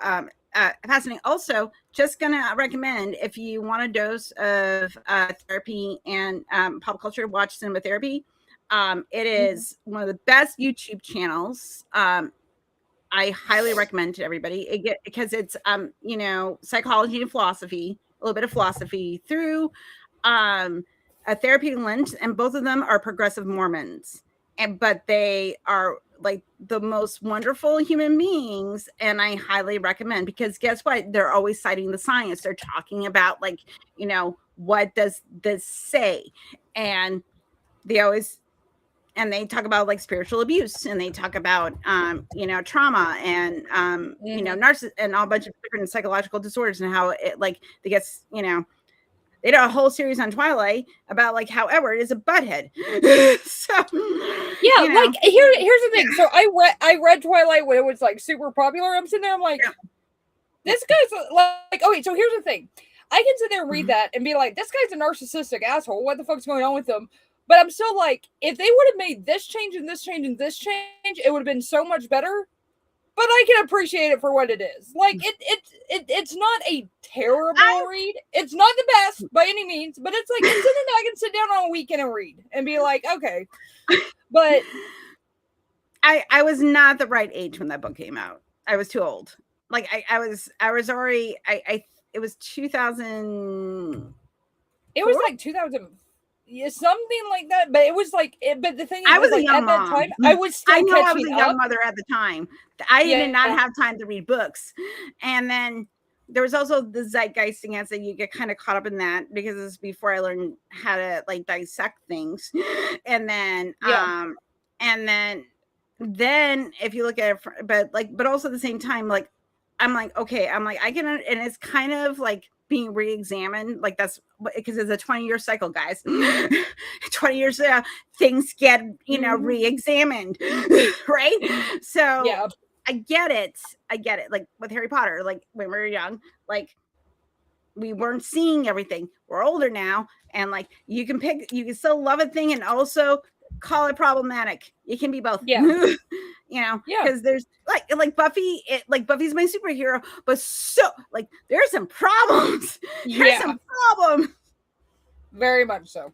fascinating. Also, just gonna recommend, if you want a dose of therapy and pop culture, watch Cinema Therapy. It is one of the best YouTube channels. I highly recommend to everybody because it's you know, psychology and philosophy, a little bit of philosophy through a therapeutic lens, and both of them are progressive Mormons. But they are like the most wonderful human beings, and I highly recommend, because guess what? They're always citing the science. They're talking about, like, you know, what does this say? And they talk about like spiritual abuse, and they talk about you know, trauma, and you know, narcissism, and all a bunch of different psychological disorders, and how it, like, it gets, you know, they did a whole series on Twilight about like how Edward is a butthead. So yeah, you know. Like here's the thing. So I read Twilight when it was like super popular. I'm sitting there, I'm like, this guy's like, okay, so here's the thing. I can sit there and read that and be like, this guy's a narcissistic asshole. What the fuck's going on with him? But I'm still like, if they would have made this change and this change and this change, it would have been so much better. But I can appreciate it for what it is. Like, it's not a terrible read. It's not the best by any means, but it's like, it's something that I can sit down on a weekend and read and be like, okay. But I was not the right age when that book came out. I was too old. Like I was already it was 2000. It was like 2000, yeah, something like that. But it was like, but the thing is, I was like, a young at that mom. time, I was still catching up. I was a young mother at the time. I did not have time to read books, and then there was also the zeitgeist against that you get kind of caught up in that because this is before I learned how to like dissect things, and then then if you look at it, but also at the same time, like I'm like, okay, I'm like I can, and it's kind of like being re-examined, like that's because it's a 20-year cycle, guys. 20 years things get re-examined, right? So I get it like with Harry Potter, like when we were young, like we weren't seeing everything. We're older now, and like you can still love a thing and also call it problematic. It can be both. Because there's like Buffy, Buffy's my superhero, but so like there's some problems. There's some problems. Very much so.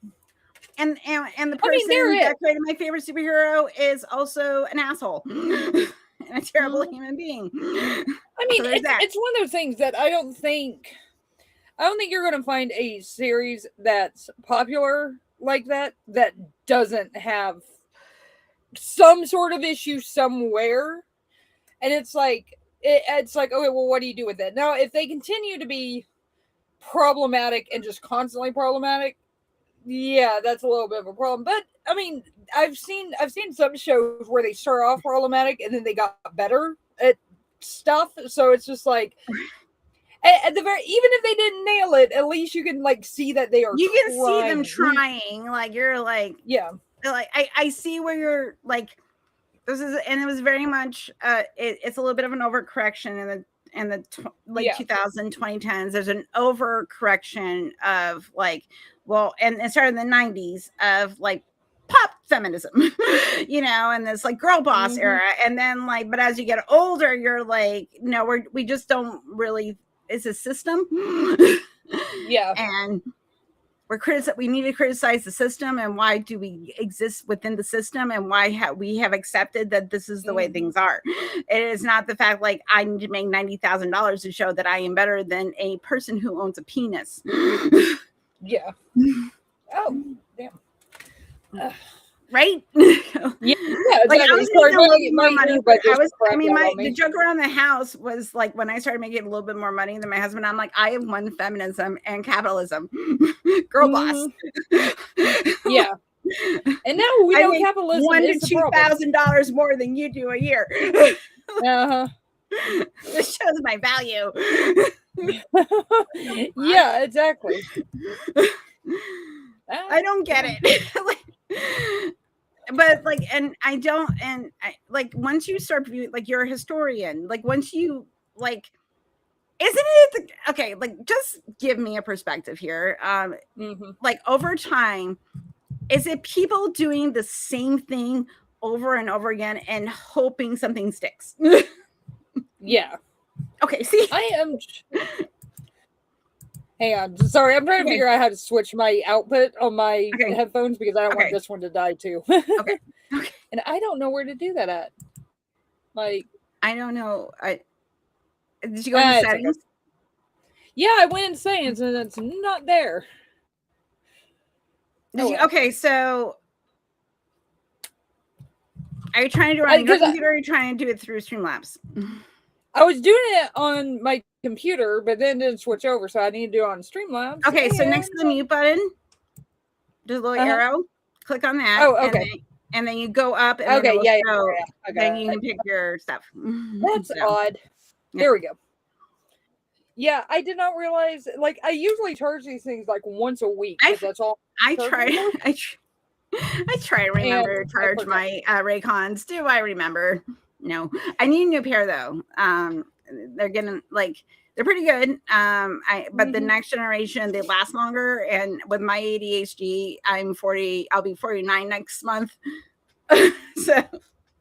And the person that created my favorite superhero is also an asshole and a terrible human being. I mean, so it's one of those things that I don't think you're going to find a series that's popular like that doesn't have some sort of issue somewhere. And it's like, okay, well, what do you do with it? Now, if they continue to be problematic and just constantly problematic, yeah, that's a little bit of a problem. But I mean, I've seen some shows where they start off problematic and then they got better at stuff. So it's just like, at the very, even if they didn't nail it, at least you can like see that they are. You can see them trying. Like you're like, like I see where you're like. This is, and it was very much. It's a little bit of an overcorrection in the 2010s. There's an overcorrection of like, well, and it started in the 90s of like pop feminism, and this like girl boss era, and then like, but as you get older, you're like, no, we just don't really. It's a system, and we need to criticize the system, and why do we exist within the system, and why we have accepted that this is the way things are. It is not the fact like I need to make $90,000 to show that I am better than a person who owns a penis. Oh, damn. Right? Exactly. Like I was more money, but the joke around the house was like when I started making a little bit more money than my husband, I'm like, I have won feminism and capitalism. Girl boss. Yeah. And now we know capitalism is $1,000 to $2,000 more than you do a year. This shows my value. Yeah, exactly. I don't get it. But like, and I don't, and I like once you start viewing, like you're a historian, like once you like, isn't it okay? Like, just give me a perspective here. Like over time, is it people doing the same thing over and over again and hoping something sticks? Yeah. Okay. See, I am. Hang on. Sorry, I'm trying to figure out how to switch my output on my headphones because I don't want this one to die too. Okay. And I don't know where to do that at. Like, I don't know. Did you go into settings? Yeah, I went in settings and it's not there. Okay, so are you trying to do it on your computer or are you trying to do it through Streamlabs? I was doing it on my computer, but then didn't switch over, so I need to do it on Streamlabs. Okay, so next to the mute button, there's a little arrow. Click on that. Oh, okay. And then you go up. And then then you can pick your stuff. That's odd. Yeah. There we go. Yeah, I did not realize. Like, I usually charge these things like once a week. That's all. I try to remember to charge my Raycons. Do I remember? No, I need a new pair though. They're getting like they're pretty good. But the next generation they last longer. And with my ADHD, I'm 40. I'll be 49 next month. So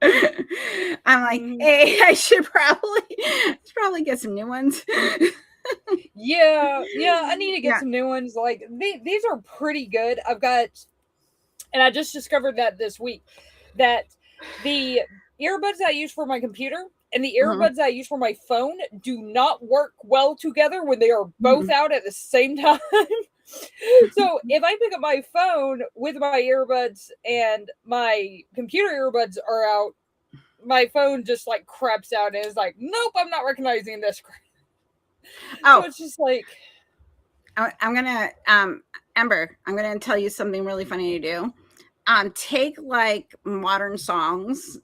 I'm like, hey, I should probably get some new ones. Yeah, I need to get some new ones. Like these are pretty good. I've got, and I just discovered that this week that the earbuds that I use for my computer and the earbuds that I use for my phone do not work well together when they are both out at the same time. So if I pick up my phone with my earbuds and my computer earbuds are out, my phone just like craps out and is like, nope, I'm not recognizing this. So it's just like, I'm gonna Ember, I'm gonna tell you something really funny to do. Take like modern songs,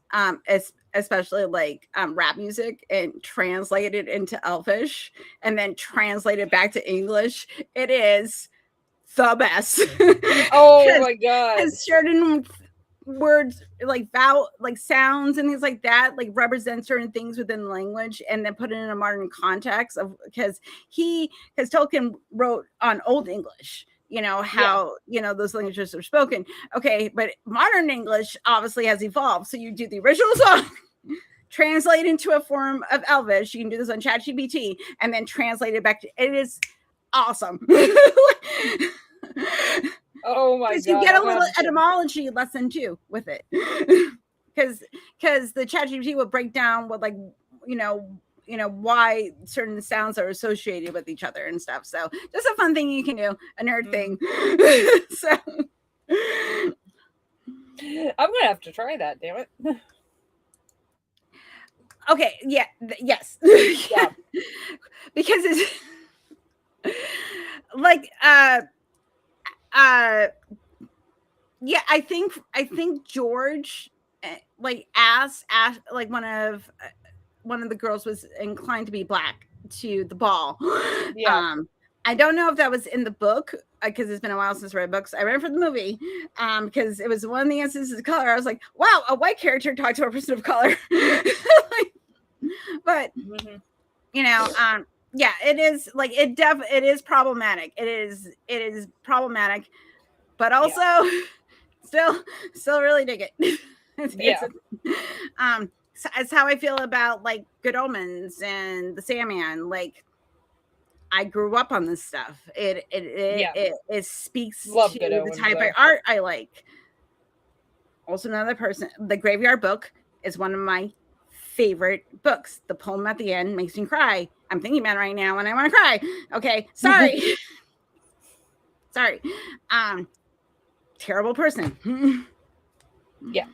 especially like rap music, and translate it into Elvish, and then translate it back to English. It is the best. Oh my god! Because certain words like vowel, like sounds and things like that, like represent certain things within the language, and then put it in a modern context of because Tolkien wrote on Old English. You know how those languages are spoken. Okay, but modern English obviously has evolved. So you do the original song, translate into a form of Elvish. You can do this on ChatGPT, and then translate it back to. It is awesome. Oh my god! You get a little etymology lesson too with it, because the ChatGPT will break down what why certain sounds are associated with each other and stuff. So just a fun thing you can do, a nerd thing. So I'm gonna have to try that. Damn it. Okay. Yeah. Yes. Yeah. Because it's like yeah, I think George like asked like one of the girls was inclined to be black to the ball. Yeah. I don't know if that was in the book because it's been a while since I read books. I read for the movie because it was one of the instances of color. I was like, wow, a white character talked to a person of color. But yeah, it is like it is problematic. It is problematic, but also still really dig it. It's how I feel about like Good Omens and The Sandman. Like I grew up on this stuff. It speaks to the type of art I like. Also, another person, The Graveyard Book is one of my favorite books. The poem at the end makes me cry. I'm thinking about it right now and I want to cry. Okay, sorry. Sorry. Terrible person. Yeah.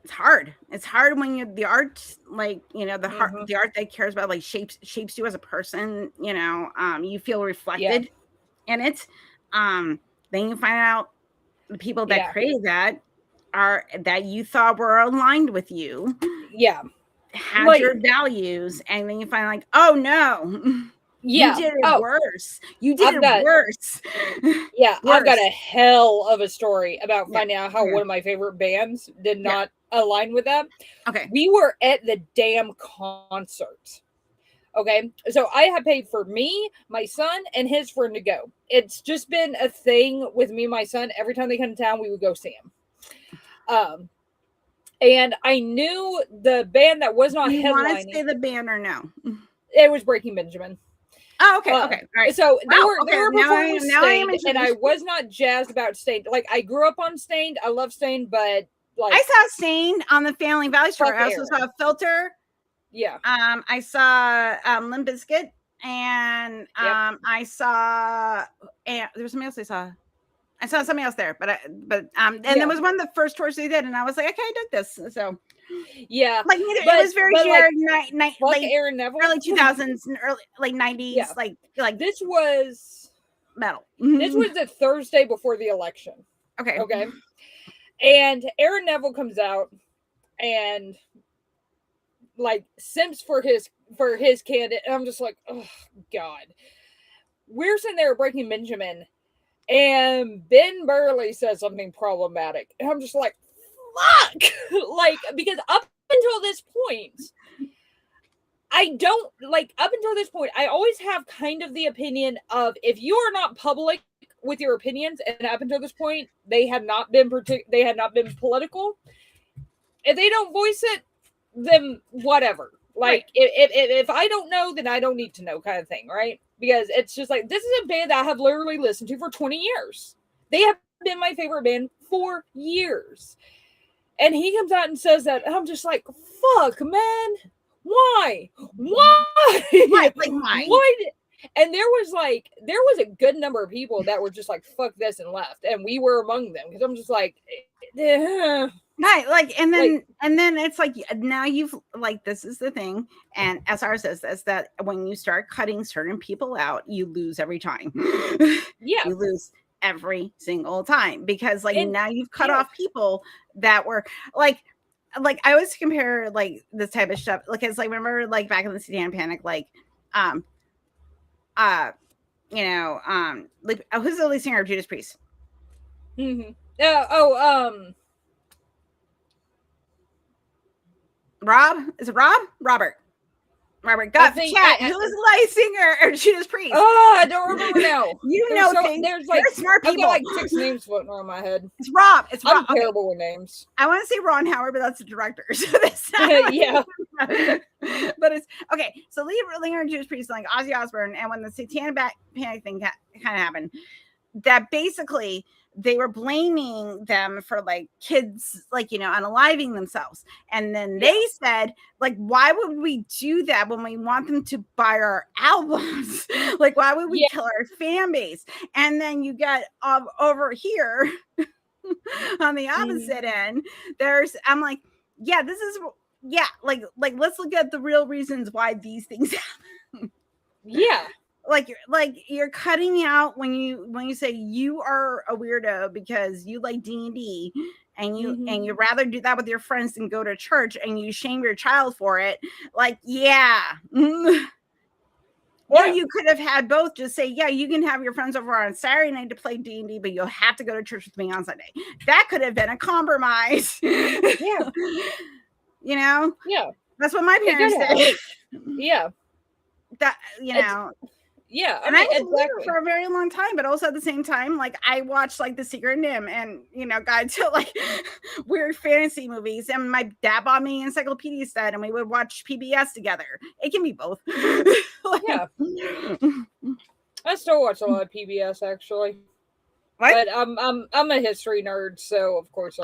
It's hard. It's hard when the art, like, the art that cares about like shapes you as a person, you feel reflected in it. Then you find out the people that created that are that you thought were aligned with you. Yeah. Had your values, and then you find like, oh no. Yeah. You did it worse. You did it worse. Yeah, worse. I've got a hell of a story about finding out how one of my favorite bands did not align with that. Okay. We were at the damn concert. Okay. So I have paid for me, my son, and his friend to go. It's just been a thing with me and my son. Every time they come to town, we would go see him. And I knew the band that was not headlining. You want to say the band or no? It was Breaking Benjamin. Oh, okay, okay, all right. So they were performing Stained, and I was not jazzed about Stained. Like I grew up on Stained, I love Stained, but like I saw Stained on the Family Valley tour. I also saw Filter. Yeah. I saw Limp Bizkit, and I saw there was something else I saw. I saw something else there, but there was one of the first tours they did, and I was like, okay, I did this. So yeah, like it was very like Aaron Neville, early 2000s and early like 90s, like this was metal. This was the Thursday before the election. Okay, and Aaron Neville comes out and like simps for his candidate, and I'm just like, oh god. We're sitting there Breaking Benjamin. And Ben Burley says something problematic. And I'm just like, fuck! Like, because up until this point, I always have kind of the opinion of if you are not public with your opinions, and up until this point, they had not been political. If they don't voice it, then whatever. Like, if I don't know, then I don't need to know kind of thing, right? Because it's just like, this is a band that I have literally listened to for 20 years. They have been my favorite band for years. And he comes out and says that, and I'm just like, fuck, man. Why? Why? Like why? Why? And there was a good number of people that were just like, fuck this, and left. And we were among them. Because I'm just like, right, like, and then it's like, now you've, like, this is the thing, and SR says this, that when you start cutting certain people out, you lose every time. Yeah. You lose every single time, because like, now you've cut off people that were like I always compare like this type of stuff, like, it's like, remember like back in the Satanic Panic, like like, who's the lead singer of Judas Priest? Rob? Is it Rob? Robert, got the chat. Who is the lead singer of Judas Priest? Oh, I don't remember now. There's like smart people. I've got like 6 names floating around my head. It's Rob. I'm terrible with names. I want to say Ron Howard, but that's the director. So that's yeah. But it's okay. So lead singer of Judas Priest, like Ozzy Osbourne, and when the Satanic Panic thing kind of happened, that basically they were blaming them for like kids, like, unaliving themselves. And then they said, like, why would we do that when we want them to buy our albums? Like, why would we kill our fan base? And then you get over here on the opposite end, I'm like, this is, like, let's look at the real reasons why these things happen. Yeah. Like you're cutting out when you say you are a weirdo because you like D&D, and you rather do that with your friends than go to church, and you shame your child for it. Like, or you could have had both. Just say, you can have your friends over on Saturday night to play D&D, but you'll have to go to church with me on Sunday. That could have been a compromise. Yeah. Yeah. That's what my parents did. Yeah. That, Yeah, I was weird for a very long time, but also at the same time, like, I watched like The Secret Nim and Guide to like weird fantasy movies, and my dad bought me encyclopedia set, and we would watch PBS together. It can be both. Yeah, I still watch a lot of PBS actually. What? But I'm a history nerd, so of course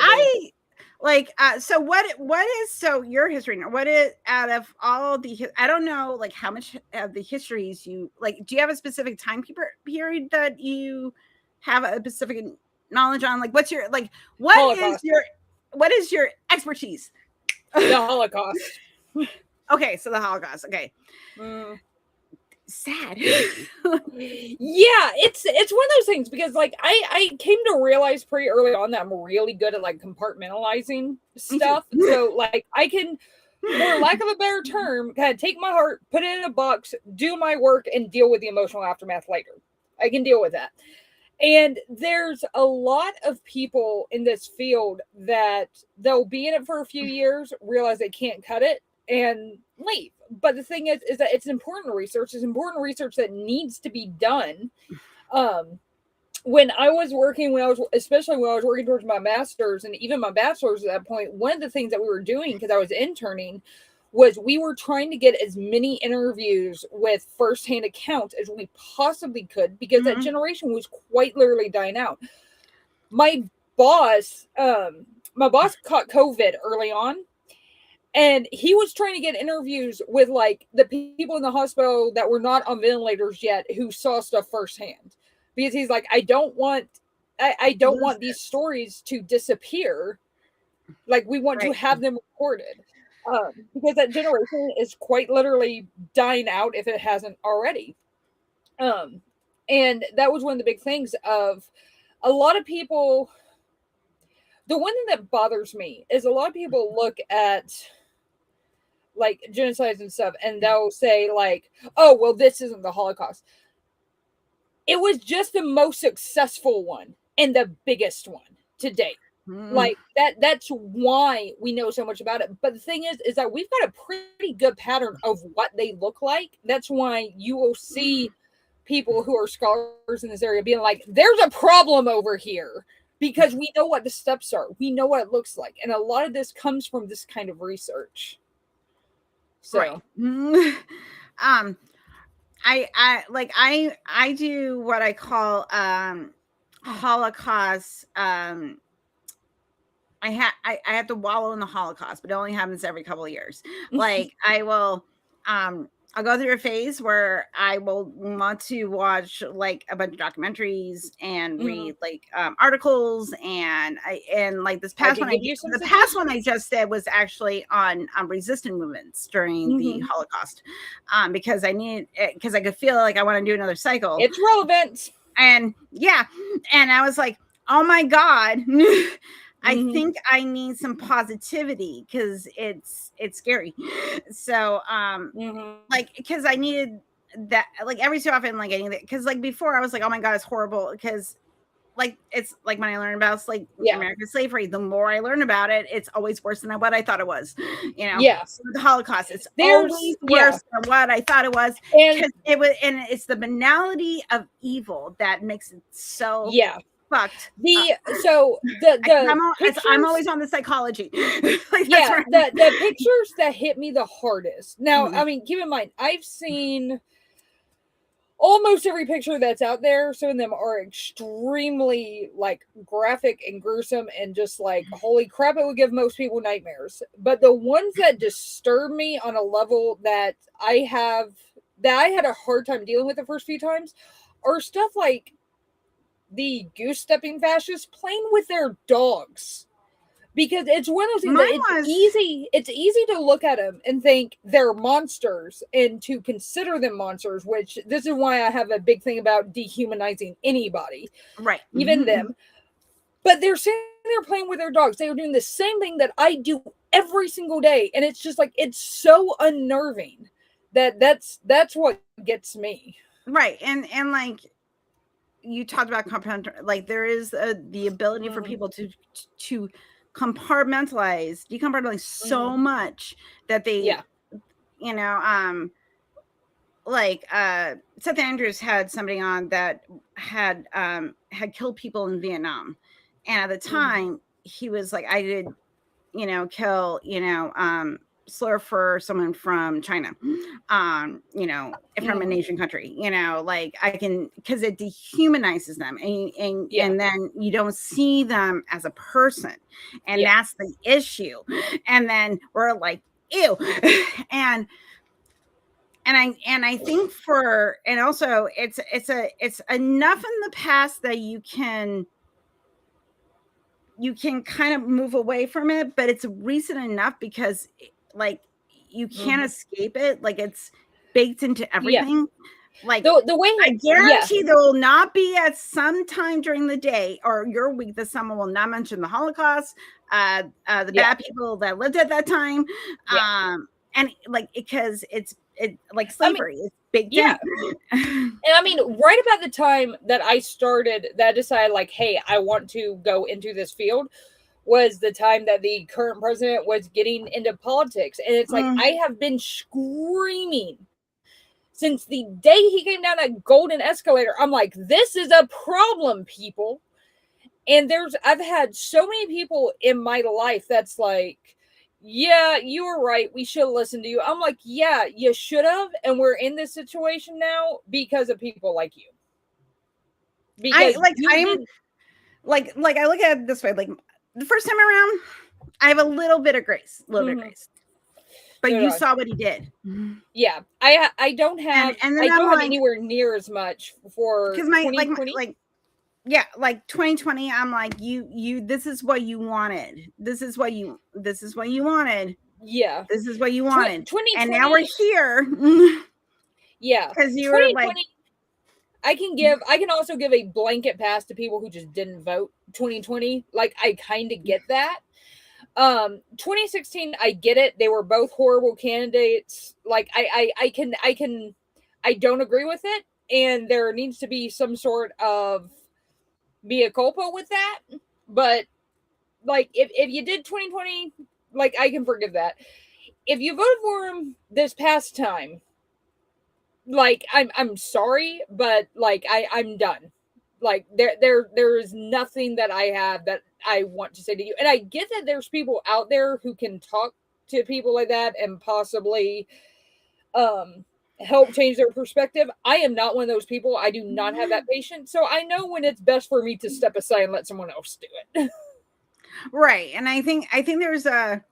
so what is your history? What is, out of all the, I don't know, like, how much of the histories you like, do you have a specific time period that you have a specific knowledge on? Like, what's your, like, what is your expertise? The Holocaust. Okay, so the Holocaust. Okay. Sad. Yeah, it's one of those things, because like I came to realize pretty early on that I'm really good at like compartmentalizing stuff. So like I can, for lack of a better term, kind of take my heart, put it in a box, do my work, and deal with the emotional aftermath later. I can deal with that. And there's a lot of people in this field that they'll be in it for a few years, realize they can't cut it, and leave. But the thing is that it's important research. It's important research that needs to be done. When I was working towards my master's and even my bachelor's at that point, one of the things that we were doing, because I was interning, was we were trying to get as many interviews with firsthand accounts as we possibly could, because that generation was quite literally dying out. My boss caught COVID early on, and he was trying to get interviews with like the people in the hospital that were not on ventilators yet, who saw stuff firsthand, because he's like, I don't want these stories to disappear. Like, we want to have them recorded, because that generation is quite literally dying out if it hasn't already. And that was one of the big things of a lot of people. The one thing that bothers me is a lot of people look at like genocides and stuff, and they'll say like, oh, well, this isn't the Holocaust. It was just the most successful one and the biggest one to date. Like that's why we know so much about it. But the thing is that we've got a pretty good pattern of what they look like. That's why you will see people who are scholars in this area being like, there's a problem over here, because we know what the steps are. We know what it looks like. And a lot of this comes from this kind of research. So, I do what I call Holocaust I have to wallow in the Holocaust, but it only happens every couple of years. Like I will I'll go through a phase where I will want to watch like a bunch of documentaries and read like articles, and like this past one I just did was actually on resistant movements during the Holocaust, because I could feel like I want to do another cycle. It's relevant. And and I was like, oh my God. I think I need some positivity because it's scary. So like, because I needed that, like every so often, like I need it, because like before I was like, oh my God, it's horrible, because like it's like when I learned about like American slavery, the more I learn about it, it's always worse than what I thought it was. You know, the Holocaust, it's always worse than what I thought it was, because it's the banality of evil that makes it so fucked. I'm always on the psychology. Like, the pictures that hit me the hardest. Now, I mean, keep in mind, I've seen almost every picture that's out there. Some of them are extremely like graphic and gruesome and just like, holy crap, it would give most people nightmares. But the ones that disturb me on a level that I had a hard time dealing with the first few times are stuff like the goose-stepping fascists playing with their dogs. Because it's one of those things that it's easy to look at them and think they're monsters and to consider them monsters, which this is why I have a big thing about dehumanizing anybody. Right. Even them. But they're sitting there playing with their dogs. They are doing the same thing that I do every single day. And it's just like, it's so unnerving that's what gets me. Right. And like, you talked about like there is the ability for people to decompartmentalize so much that they you know, like Seth Andrews had somebody on that had killed people in Vietnam, and at the time he was like, I did, you know, kill, you know, slur for someone from China, you know, from an Asian country, you know, like I can, because it dehumanizes them, and then you don't see them as a person, and that's the issue. And then we're like, ew. and I think and also it's enough in the past that you can kind of move away from it, but it's recent enough because like you can't escape it. Like it's baked into everything. Like the way I guarantee there will not be at some time during the day or your week that someone will not mention the Holocaust, the bad people that lived at that time, and like because it's like slavery. It's baked in. And I mean, right about the time that I decided like, hey, I want to go into this field, was the time that the current president was getting into politics. And it's like, I have been screaming since the day he came down that golden escalator. I'm like, this is a problem, people. And I've had so many people in my life that's like, yeah, you were right, we should have listened to you. I'm like, yeah, you should have. And we're in this situation now because of people like you. Because I look at it this way, like the first time around, I have a little bit of grace, bit of grace. But you saw what he did. Yeah, I don't have, and then I don't have anywhere near as much for because my 2020. Like 2020, I'm like, you this is what you wanted. This is what you wanted. Yeah. This is what you wanted. 2020, and now we're here. Yeah. Because you were like, I can also give a blanket pass to people who just didn't vote 2020. Like I kind of get that. 2016, I get it. They were both horrible candidates. Like I don't agree with it. And there needs to be some sort of mea culpa with that. But like if you did 2020, like I can forgive that. If you voted for him this past time, like I'm sorry, but like I'm done. Like there is nothing that I have that I want to say to you. And I get that there's people out there who can talk to people like that and possibly help change their perspective. I am not one of those people. I do not have that patience. So I know when it's best for me to step aside and let someone else do it. Right. And I think there's a,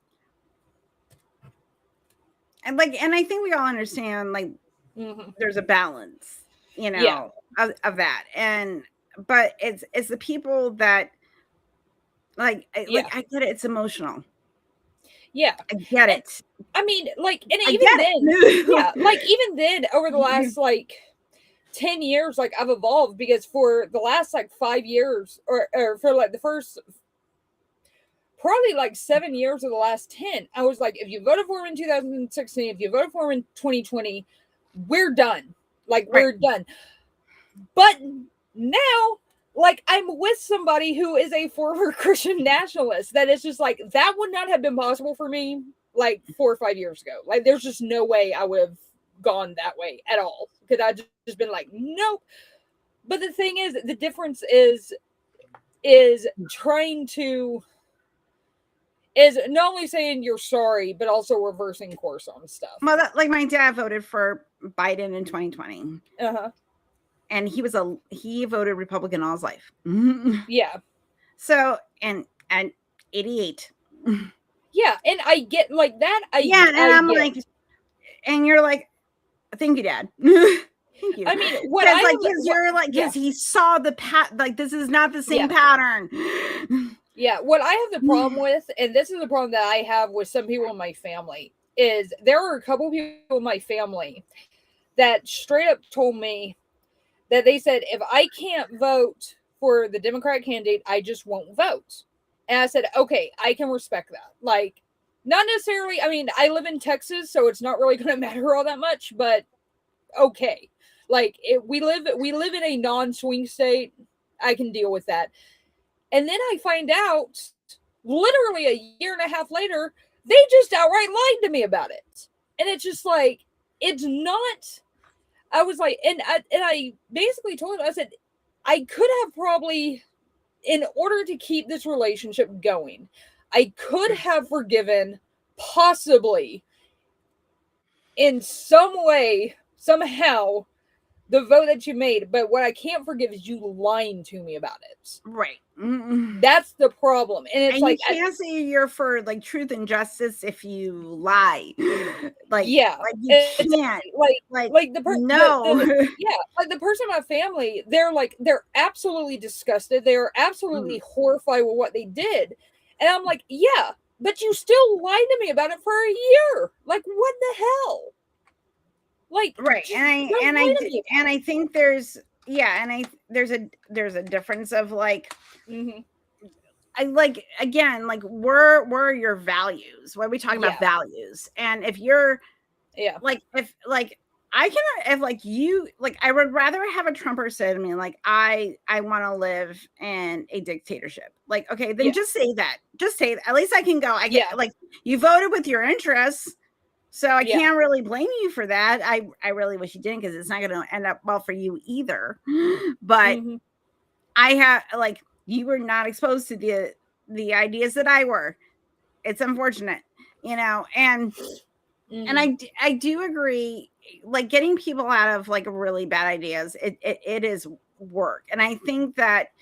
and I think we all understand, like, there's a balance, of that. And, but it's the people that, like, I get it. It's emotional. Yeah. I get it. I mean, like, and even then, yeah, like, even then, over the last, like, 10 years, like, I've evolved, because for the last, like, 5 years, or for, like, the first, probably, like, 7 years of the last 10, I was like, if you voted for him in 2016, if you voted for him in 2020, we're done. Like, we're done. But now, like, I'm with somebody who is a former Christian nationalist, that is just like, that would not have been possible for me, like, 4 or 5 years ago. Like, there's just no way I would have gone that way at all, because I just been like, nope. But the thing is, the difference is trying to, is not only saying you're sorry, but also reversing course on stuff. Well, like, my dad voted for Biden in 2020. And he voted Republican all his life. Yeah. So, and at 88. Yeah, and I get, like, that. And I'm like, and you're like, thank you, Dad. Thank you. I mean, what I like, because you're like, because he saw the like, this is not the same pattern. Yeah, what I have the problem with, and this is the problem that I have with some people in my family, is there are a couple people in my family that straight up told me that they said, if I can't vote for the Democrat candidate, I just won't vote. And I said, okay, I can respect that. Like, not necessarily, I mean, I live in Texas, so it's not really going to matter all that much, but okay. Like, we live in a non-swing state. I can deal with that. And then I find out, literally a year and a half later, they just outright lied to me about it. And it's just like, it's not, I was like, and I basically told him, I said, I could have probably, in order to keep this relationship going, I could have forgiven, possibly, in some way, somehow, the vote that you made, but what I can't forgive is you lying to me about it. Right. That's the problem. And it's like, you can't say you're for, like, truth and justice if you lie. Like, yeah, like, you can't. Like the person, no. Yeah, like the person in my family, they're absolutely disgusted. They are absolutely horrified with what they did. And I'm like, yeah, but you still lied to me about it for a year. Like, what the hell? Like, right. And I think there's, there's a difference of, like, I like, again, like, where are your values? What are we talking about? Values. And if you're, like, if, like, I can, if, like, you, like, I would rather have a Trumper say to me, like, I want to live in a dictatorship. Like, okay, then just say that. Just say that. At least I can go. I get, like, you voted with your interests. So I can't really blame you for that. I really wish you didn't, because it's not going to end up well for you either. But I have, like, you were not exposed to the ideas that I were. It's unfortunate, and I do agree, like, getting people out of, like, really bad ideas. It is work. And I think that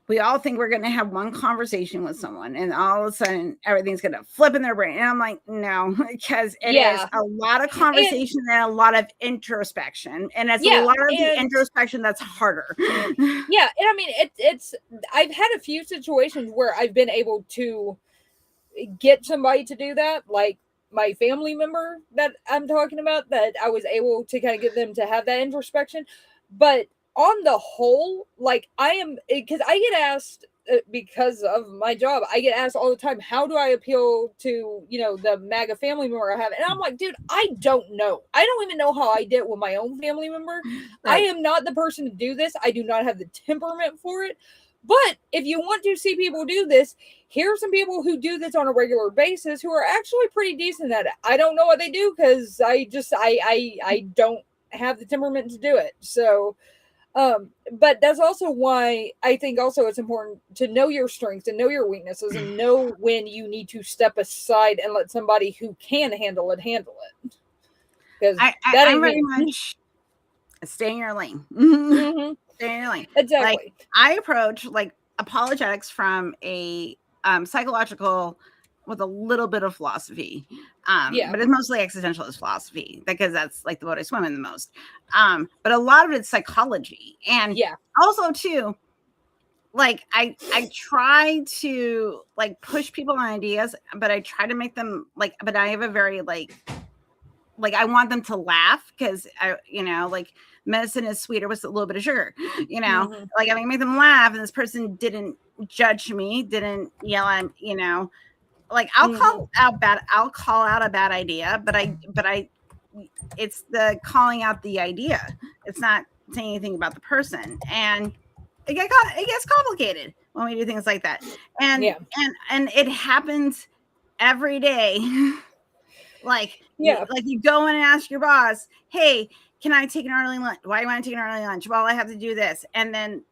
we all think we're going to have one conversation with someone, and all of a sudden everything's going to flip in their brain. And I'm like, no, because it is a lot of conversation and a lot of introspection. And it's a lot of the introspection that's harder. Yeah. And I mean, it's, I've had a few situations where I've been able to get somebody to do that. Like my family member that I'm talking about, that I was able to kind of get them to have that introspection. But on the whole, like, I am, because I get asked, because of my job, I get asked all the time, how do I appeal to, the MAGA family member I have? And I'm like, dude, I don't know. I don't even know how I did it with my own family member. Right. I am not the person to do this. I do not have the temperament for it. But if you want to see people do this, here are some people who do this on a regular basis who are actually pretty decent at it. I don't know what they do, because I don't have the temperament to do it. So, but that's also why I think also it's important to know your strengths and know your weaknesses and know when you need to step aside and let somebody who can handle it. Because I'm very much stay in your lane. Stay in your lane. Exactly. Like, I approach, like, apologetics from a psychological with a little bit of philosophy, but it's mostly existentialist philosophy because that's like the boat I swim in the most. But a lot of it's psychology, and also too, like I try to like push people on ideas, but I try to make them like. But I have a very like I want them to laugh because I, like medicine is sweeter with a little bit of sugar, like I make them laugh, and this person didn't judge me, didn't yell at, like I'll call out a bad idea, but I it's the calling out the idea. It's not saying anything about the person, and it gets complicated when we do things like that, and it happens every day. Like you go in and ask your boss, hey, can I take an early lunch? Why do you want to take an early lunch? Well, I have to do this. And then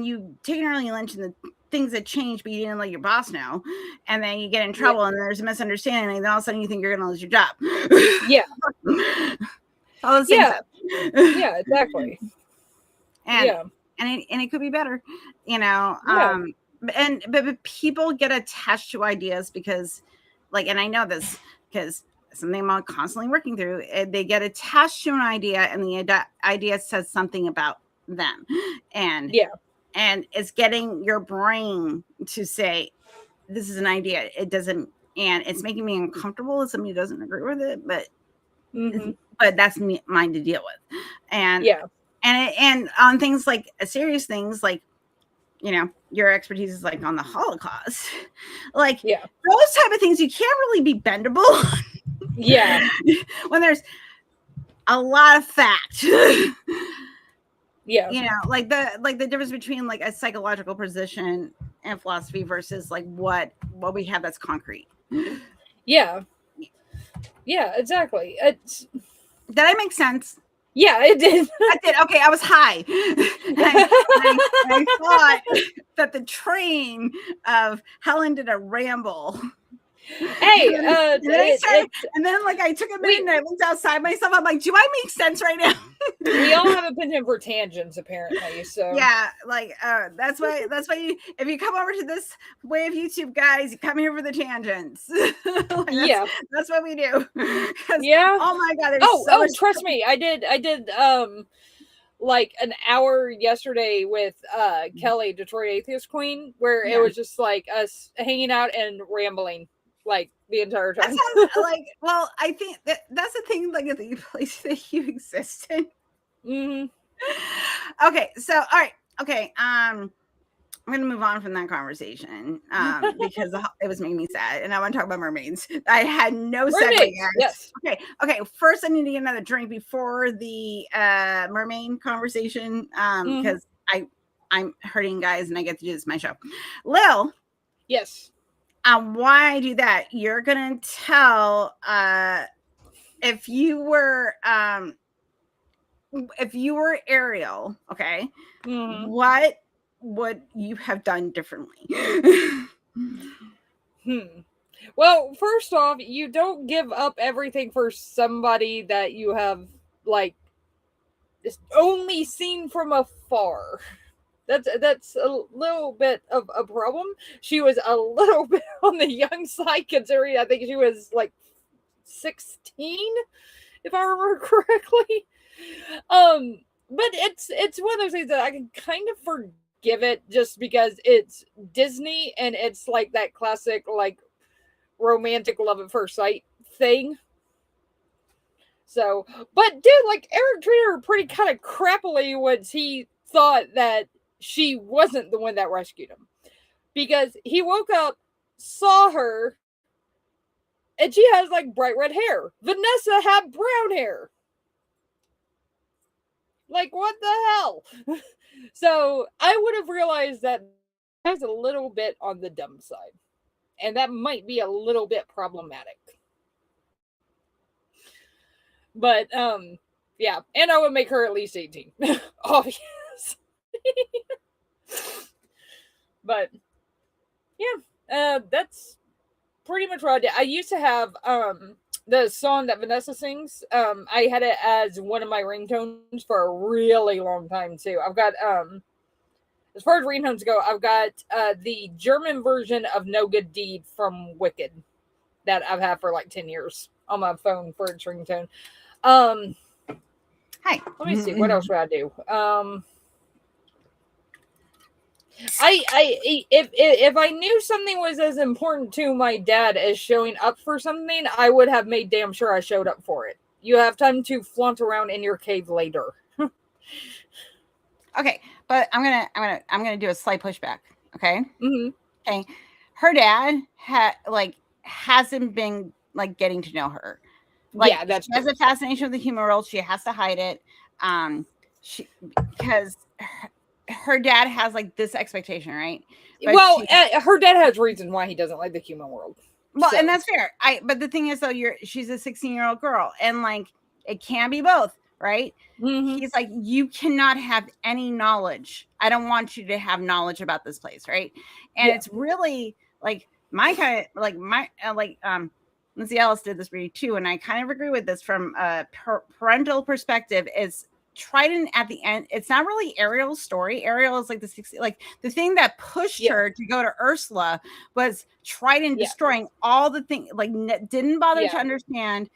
you take an early lunch and the things that change, but you didn't let your boss know. And then you get in trouble and there's a misunderstanding. And then all of a sudden you think you're going to lose your job. Yeah. All the same stuff. Yeah, exactly. And it could be better, but people get attached to ideas because and I know this because something I'm constantly working through, they get attached to an idea and the idea says something about them. And it's getting your brain to say, this is an idea. It doesn't, and it's making me uncomfortable if somebody doesn't agree with it, but that's mine to deal with. And and on things like serious things, like, your expertise is like on the Holocaust, like those type of things, you can't really be bendable. When there's a lot of fact. Like the difference between like a psychological position and philosophy versus like what we have that's concrete. Yeah, exactly. Did I make sense? Yeah, it did. I did. Okay, I was high. and I thought that the train of Helen did a ramble. Hey, and then like I took a minute and I looked outside myself. I'm like, do I make sense right now? We all have a penchant for tangents, apparently. So like that's why if you come over to this way of YouTube, guys, you come here for the tangents. That's what we do. Oh my God. Trust me, I did like an hour yesterday with Kelly, Detroit Atheist Queen, where it was just like us hanging out and rambling like the entire time. Well, I think that's the thing, like the place that you exist in. Okay, so all right, okay. I'm gonna move on from that conversation because it was making me sad, and I want to talk about mermaids. I had no segue. Yes. Okay. First, I need to get another drink before the mermaid conversation because I'm hurting, guys, and I get to do this my show. Lil. Yes. Why I do that? You're gonna tell if you were Ariel, okay, what would you have done differently? Well, first off, you don't give up everything for somebody that you have like just only seen from afar. That's a little bit of a problem. She was a little bit on the young side, considering I think she was like 16, if I remember correctly. But it's one of those things that I can kind of forgive it just because it's Disney and it's like that classic like romantic love at first sight thing. So, but dude, like Eric treated her pretty kind of crappily once he thought that she wasn't the one that rescued him, because he woke up, saw her, and she has like bright red hair. Vanessa had brown hair. Like, what the hell? So I would have realized that that's a little bit on the dumb side, and that might be a little bit problematic. But yeah, and I would make her at least 18. Obvious. But yeah, that's pretty much what I did. I used to have the song that Vanessa sings. I had it as one of my ringtones for a really long time too. I've got as far as ringtones go, I've got the German version of No Good Deed from Wicked that I've had for like 10 years on my phone for its ringtone. Hi. Let me see. What else would I do? If I knew something was as important to my dad as showing up for something, I would have made damn sure I showed up for it. You have time to flaunt around in your cave later. Okay, but I'm gonna do a slight pushback. Okay. Mm-hmm. Okay. Her dad hasn't been like getting to know her. Like, yeah, that's she has a fascination with the human world. She has to hide it. Because her dad has like this expectation, right? But her dad has reason why he doesn't like the human world. Well, so. And that's fair. But the thing is, though, she's a 16-year-old girl, and like it can be both, right? Mm-hmm. He's like, you cannot have any knowledge. I don't want you to have knowledge about this place, right? And it's really like my kind of like Lindsay Ellis did this for you too, and I kind of agree with this from a parental perspective. Is Trident at the end? It's not really Ariel's story. Ariel is like the thing that pushed her to go to Ursula was Trident destroying all the things. Like didn't bother to understand.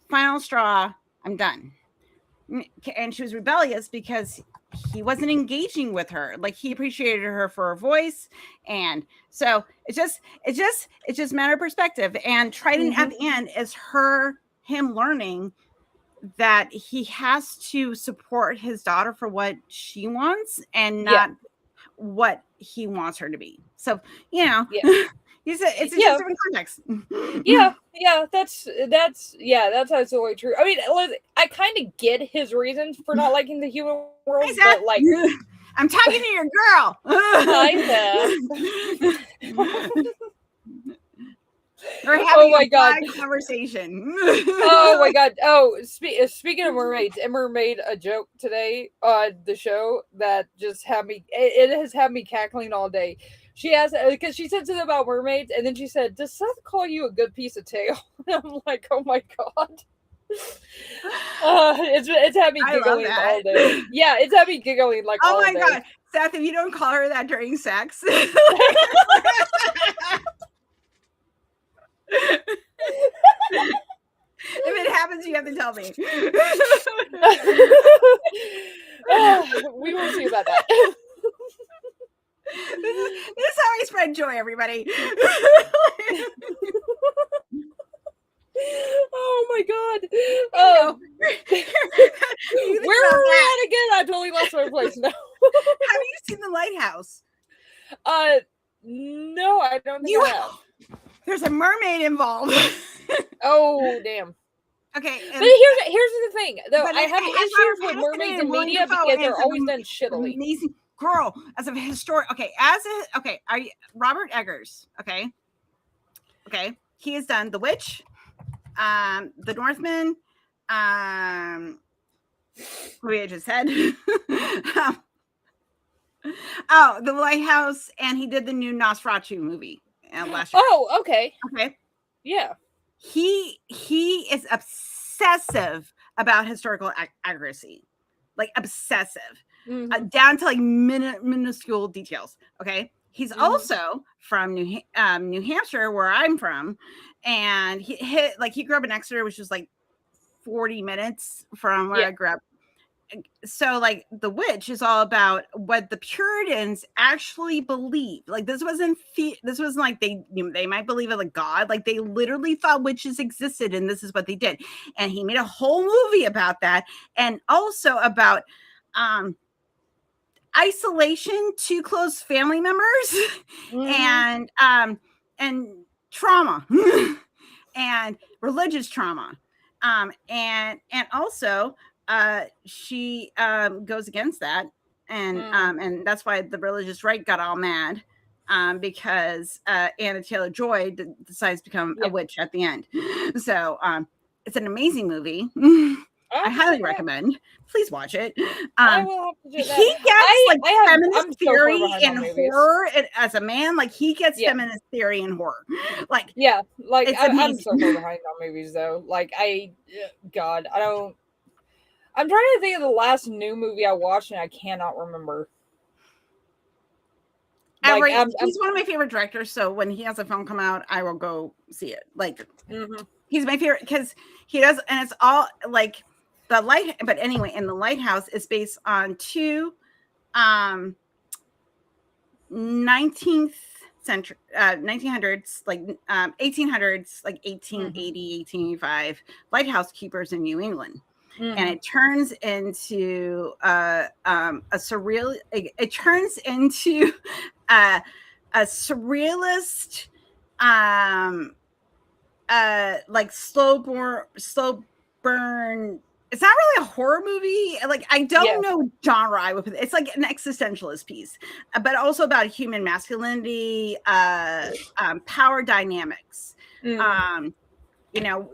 Final straw. I'm done. And she was rebellious because he wasn't engaging with her. Like he appreciated her for her voice, and so it's just matter of perspective. And Trident at the end is him learning that he has to support his daughter for what she wants and not what he wants her to be. So it's a different context. That's absolutely true. I mean, I kind of get his reasons for not liking the human world, but like, I'm talking to your girl. We're having a God conversation. Oh my God. Oh, speaking of mermaids, Emma made a joke today on the show that just had me. It has had me cackling all day. She asked because she said something about mermaids, and then she said, "Does Seth call you a good piece of tail?" And I'm like, "Oh my God." It's had me giggling all day. Yeah, it's had me giggling like all day. Oh my God, Seth! If you don't call her that during sex. If it happens, you have to tell me. We will see about that. This is how I spread joy, everybody. Oh my God. Where are we at again? I totally lost my place now. Have you seen The Lighthouse? No, I don't think I have. There's a mermaid involved. Oh, damn. Okay. But here's the thing, though. I have issues with mermaids in media because they're always done shittily. Amazing girl. As a historian. Okay. Are you Robert Eggers? Okay. Okay. He has done The Witch, The Northman, who I just said. The Lighthouse, and he did the new Nosferatu movie last year. Oh, okay. Okay. Yeah. He is obsessive about historical accuracy, like obsessive, down to like minuscule details. Okay. He's also from New Hampshire, where I'm from, and he grew up in Exeter, which is like 40 minutes from where I grew up. So like The Witch is all about what the Puritans actually believed. Like this wasn't like they might believe in like God. Like they literally thought witches existed, and this is what they did. And he made a whole movie about that, and also about isolation to close family members, and trauma, and religious trauma, and also. She goes against that, and that's why the religious right got all mad, because Anna Taylor-Joy decides to become a witch at the end. So it's an amazing movie. I highly recommend. Please watch it. I will have to do that. He gets feminist theory in horror as a man. Like he gets feminist theory in horror. Like I'm so far behind on movies though. Like I'm trying to think of the last new movie I watched, and I cannot remember. He's one of my favorite directors. So when he has a film come out, I will go see it. Like, he's my favorite because he does, and it's all like the light. But anyway, in the Lighthouse is based on two 19th century 1900s, like 1800s, like 1880 1885 lighthouse keepers in New England. And it turns into a surreal. It turns into a surrealist, like slow burn. It's not really a horror movie. Like, I don't know genre I would put. It's like an existentialist piece, but also about human masculinity, power dynamics. You know,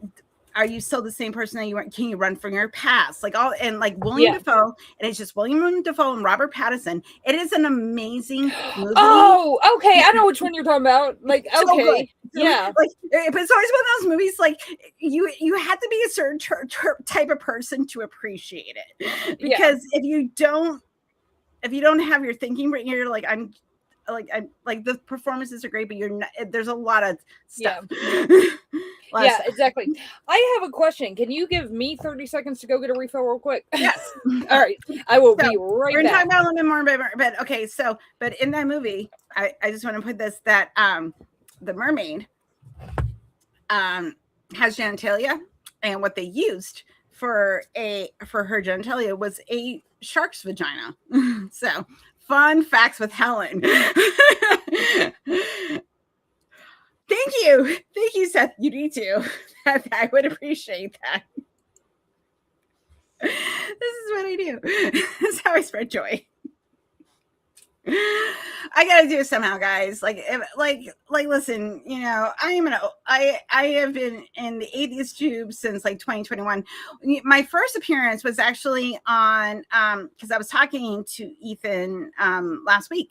are you still the same person that you were? Can you run from your past? Like all, and like William Dafoe, and it's just William Dafoe and Robert Pattinson. It is an amazing movie. Oh, okay. I know which one you're talking about. Like, okay. Yeah. Like, but it's always one of those movies, like you have to be a certain type of person to appreciate it. Because if you don't have your thinking right, you're like, I'm like the performances are great, but you're not, there's a lot of stuff. Yeah, exactly. I have a question. Can you give me 30 seconds to go get a refill real quick? Yes. All right. I will be right back. We're going to talk about a little bit more, but okay. So, but in that movie, I just want to put this, that the mermaid has genitalia, and what they used for her genitalia was a shark's vagina. So, fun facts with Helen. Thank you, Seth. You need to. I would appreciate that. This is what I do. This is how I spread joy. I gotta do it somehow, guys. Like, listen. You know, I have been in the atheist tube since like 2021. My first appearance was actually on because I was talking to Ethan last week.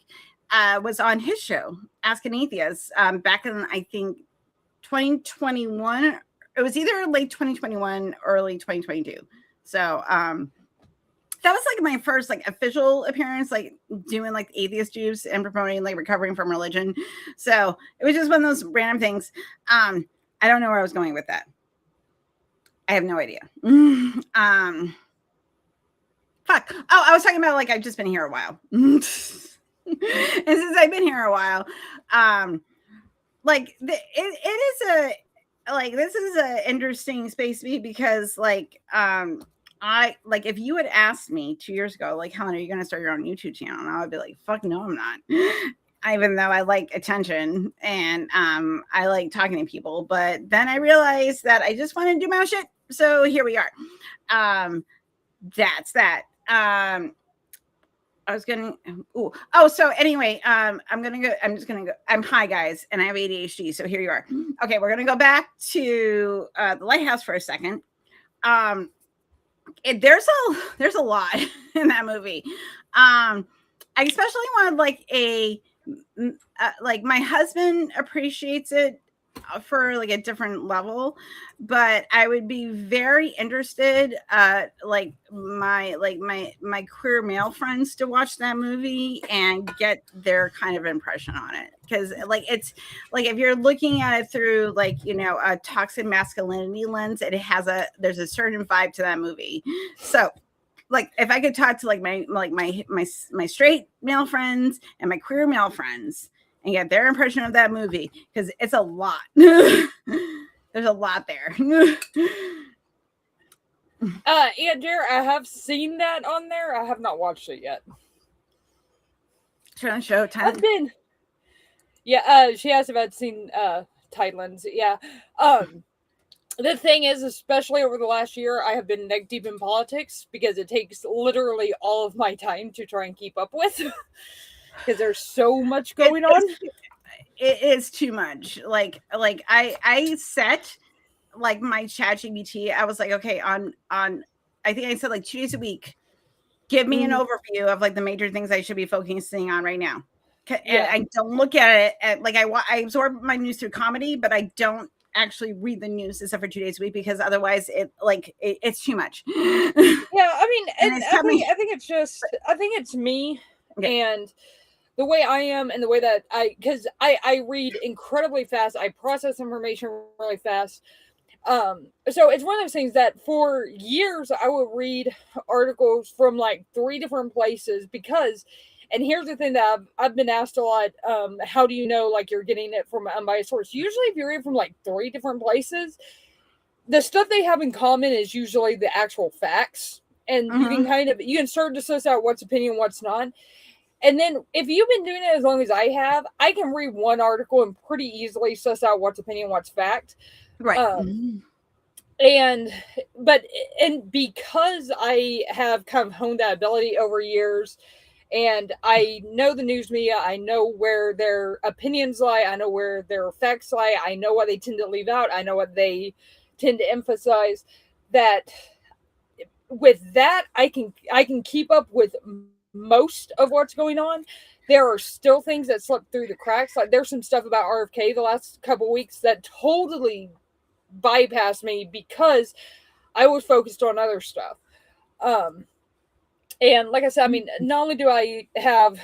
Was on his show, Ask an Atheist, back in, I think, 2021. It was either late 2021, early 2022. So that was like my first like official appearance, like doing like atheist juice and promoting like recovering from religion. So it was just one of those random things. I don't know where I was going with that. I have no idea. Fuck. Oh, I was talking about like I've just been here a while. And since I've been here a while, like it is a, like, this is a interesting space to be, because like I, like, if you had asked me 2 years ago, like, Helen, are you going to start your own YouTube channel? And I would be like, fuck no, I'm not. Even though I like attention and I like talking to people, but then I realized that I just want to do my own shit. So here we are. That's that. I was gonna. So anyway, I'm just gonna go. I'm high, guys, and I have ADHD. So here you are. Okay, we're gonna go back to the Lighthouse for a second. There's a lot in that movie. I especially wanted like my husband appreciates it for like a different level, but I would be very interested like my queer male friends to watch that movie and get their kind of impression on it, because like it's like if you're looking at it through like, you know, a toxic masculinity lens, there's a certain vibe to that movie. So like if I could talk to like my straight male friends and my queer male friends and get their impression of that movie, because it's a lot. There's a lot there. Yeah, Jared, I have seen that on there. I have not watched it yet. Trying to show time. I've been. Yeah, she asked if I'd seen Tidelands. Yeah. The thing is, especially over the last year, I have been neck deep in politics because it takes literally all of my time to try and keep up with. Because there's so much going on. It is too much. Like I set like my ChatGPT. I was like, okay, on I think I said like 2 days a week, give me an overview of like the major things I should be focusing on right now. And I don't look at it like I absorb my news through comedy, but I don't actually read the news except for 2 days a week, because otherwise it's too much. Yeah, I mean, I think it's me. Yeah. And the way I am and the way that because I read incredibly fast. I process information really fast. So it's one of those things that for years I would read articles from like 3 different places because, and here's the thing that I've been asked a lot, how do you know like you're getting it from an unbiased source? Usually if you read from like 3 different places, the stuff they have in common is usually the actual facts. And you can start to suss out what's opinion, what's not. And then if you've been doing it as long as I have, I can read one article and pretty easily suss out what's opinion, what's fact. Right. And because I have kind of honed that ability over years, and I know the news media, I know where their opinions lie, I know where their facts lie, I know what they tend to leave out, I know what they tend to emphasize, that with that I can keep up with most of what's going on. There are still things that slip through the cracks. Like there's some stuff about RFK the last couple of weeks that totally bypassed me because I was focused on other stuff. And like I said, I mean, not only do I have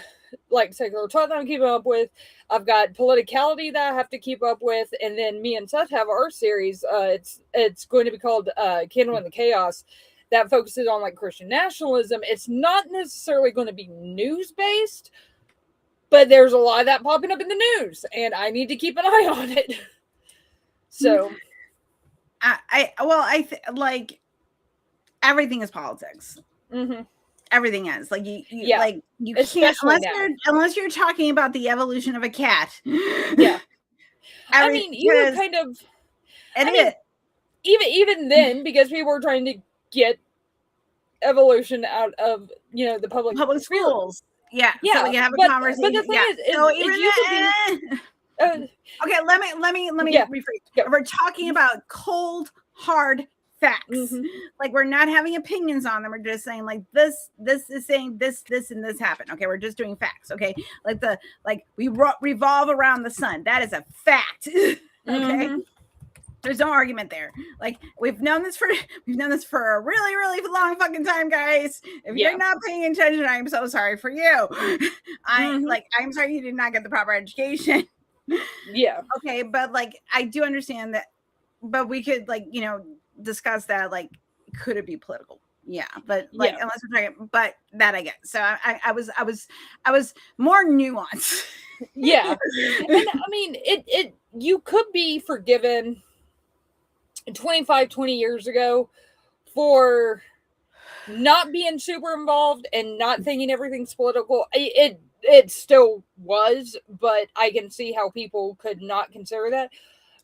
like secular talk that I'm keeping up with, I've got politicality that I have to keep up with, and then me and Seth have our series. It's going to be called Candle in the Chaos, that focuses on like Christian nationalism. It's not necessarily going to be news based, but there's a lot of that popping up in the news, and I need to keep an eye on it. So, like everything is politics. Everything is like you like you can't unless you're talking about the evolution of a cat. Yeah, I mean you were kind of. Even then, because people were trying to get evolution out of the public schools. Yeah. So we can have a conversation. But the thing is so even you could be. Okay, let me rephrase. Yeah. We're talking about cold, hard facts. Like we're not having opinions on them. We're just saying like this is saying this and this happened. Okay, we're just doing facts. Okay, like we revolve around the sun. That is a fact. Okay. There's no argument there. Like we've known this for a really, really long fucking time, guys. If you're not paying attention, I'm so sorry for you. I'm sorry you did not get the proper education. Yeah. Okay, but like I do understand that, but we could discuss that. Like, could it be political? Yeah, but unless we're talking, but that I get. So I was more nuanced. Yeah, and I mean it. You could be forgiven 20 years ago for not being super involved and not thinking everything's political. It still was, but I can see how people could not consider that.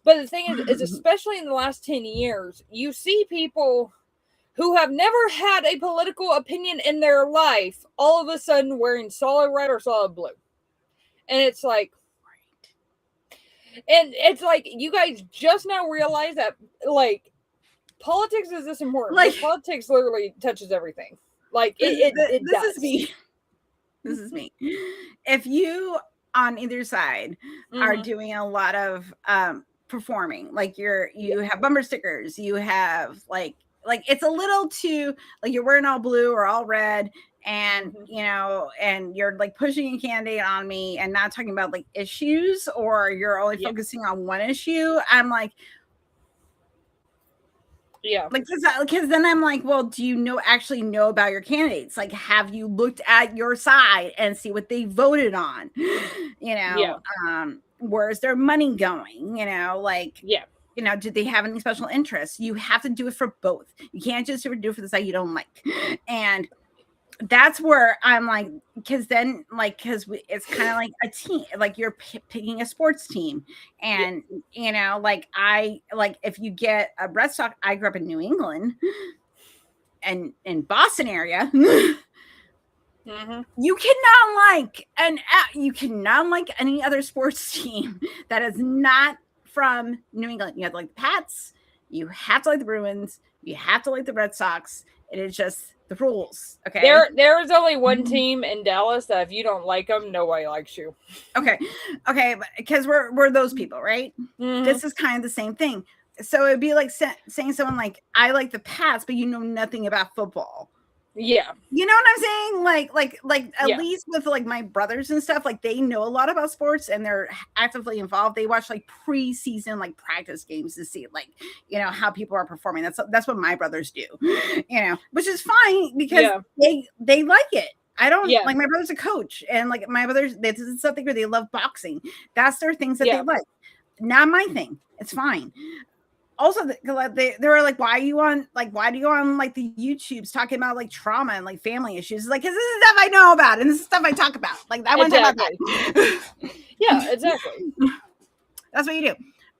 But the thing is especially in the last 10 years, you see people who have never had a political opinion in their life all of a sudden wearing solid red or solid blue. And it's like, you guys just now realize that like politics is this important. Like politics literally touches everything. Like it does. This is me. If you on either side are doing a lot of performing, like you have bumper stickers, you have like it's a little too like you're wearing all blue or all red, and and you're like pushing a candidate on me and not talking about like issues, or you're only focusing on one issue. I'm like, like because then I'm like, well, do you actually know about your candidates? Like, have you looked at your side and see what they voted on? Where's their money going? Did they have any special interests? You have to do it for both. You can't just do it for the side you don't like. And that's where I'm like, because it's kind of like a team, like you're picking a sports team, and if you get a Red Sox, I grew up in New England and in Boston area. You cannot like any other sports team that is not from New England. You have to like the Pats, you have to like the Bruins, you have to like the Red Sox. It is just the rules. Okay. There is only one team in Dallas that if you don't like them, nobody likes you. Okay, because we're those people, right? This is kind of the same thing. So it'd be like saying someone like, I like the Pats, but you know nothing about football. Yeah. You know what I'm saying? Like at least with like my brothers and stuff, like they know a lot about sports and they're actively involved. They watch like preseason like practice games to see like, you know, how people are performing. That's what my brothers do, you know, which is fine because they like it. I don't like my brother's a coach and like my brothers, this is something where they love boxing. That's their things that they like. Not my thing. It's fine. Also, they were like, why do you go on like the YouTubes talking about like trauma and like family issues? Like, because this is stuff I know about and this is stuff I talk about. Like, I want to talk about that. Yeah, exactly. That's what you do.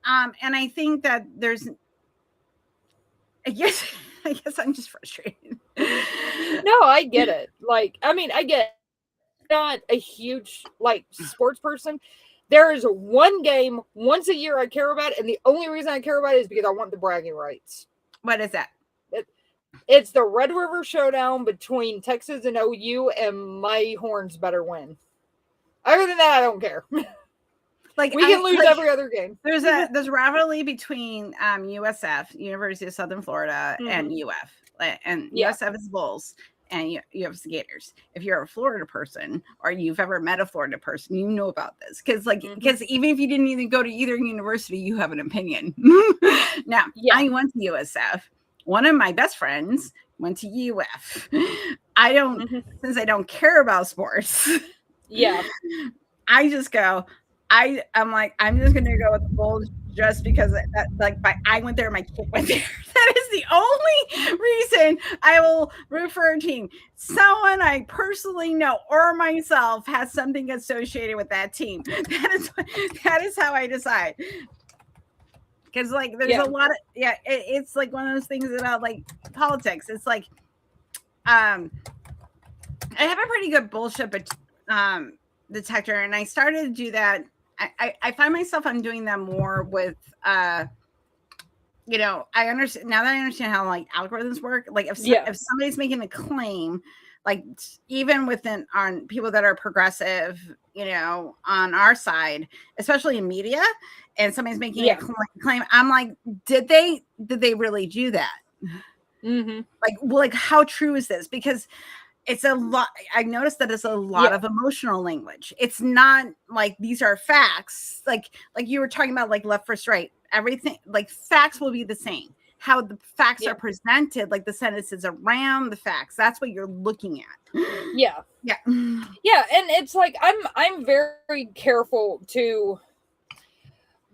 And I think that there's, I guess I'm just frustrated. No, I get it. Like, I mean, I get not a huge like sports person. There is one game once a year I care about, and the only reason I care about it is because I want the bragging rights. What is that? It's the Red River Showdown between Texas and OU, and my Horns better win. Other than that, I don't care. Like we can lose every other game. There's a rivalry between USF, University of Southern Florida, and UF, and USF is Bulls. And you have Gators. If you're a Florida person or you've ever met a Florida person, you know about this. Because even if you didn't even go to either university, you have an opinion. Now, I went to USF. One of my best friends went to UF. I don't, since I don't care about sports. I just go, I'm like, I'm just going to go with the Bulls just because that, like, I went there, my kid went there. That is the only reason I will root for a team. Someone I personally know or myself has something associated with that team. That is how I decide. Because like there's a lot of it's like one of those things about like politics. It's like I have a pretty good bullshit detector, and I started to do that. I find myself I'm doing that more with you know, I understand now that I understand how like algorithms work. Like if somebody's making a claim, like even within on people that are progressive, you know, on our side, especially in media, and somebody's making a claim, I'm like, did they really do that? Like how true is this? Because it's a lot. I noticed that it's a lot of emotional language. It's not like these are facts. Like you were talking about, like left versus right. Everything like facts will be the same. How the facts are presented, like the sentences around the facts. That's what you're looking at. Yeah. And it's like I'm very careful to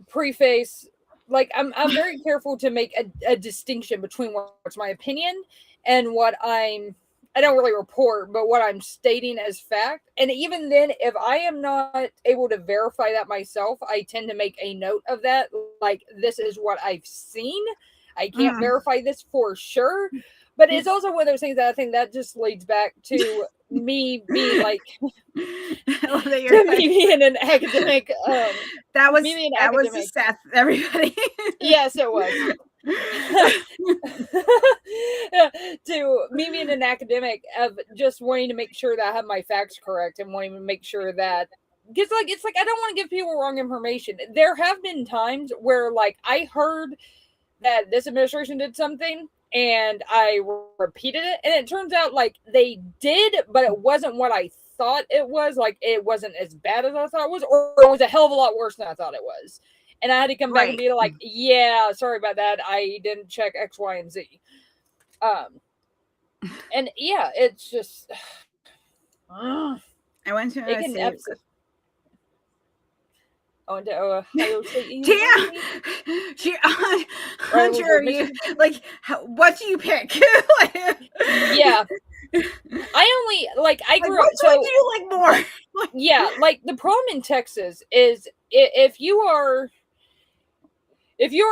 preface. Like I'm very careful to make a distinction between what's my opinion and what I don't really report, but what I'm stating as fact. And even then, if I am not able to verify that myself, I tend to make a note of that. Like, this is what I've seen. I can't verify this for sure. But it's also one of those things that I think that just leads back to me being like, to me being an academic. That was Seth, everybody. Yes, it was. To me being an academic of just wanting to make sure that I have my facts correct and wanting to make sure that because like it's like I don't want to give people wrong information. There have been times where like I heard that this administration did something and I repeated it and it turns out like they did, but it wasn't what I thought it was. Like it wasn't as bad as I thought it was, or it was a hell of a lot worse than I thought it was. And I had to come back and be like, yeah, sorry about that. I didn't check X, Y, and Z. And yeah, it's just. I went to I went to Ohio State University. Damn! Hunter, you, like, what do you pick? Yeah. I only, like, I grew up. So, what do you like more? Yeah, like, the problem in Texas is if you're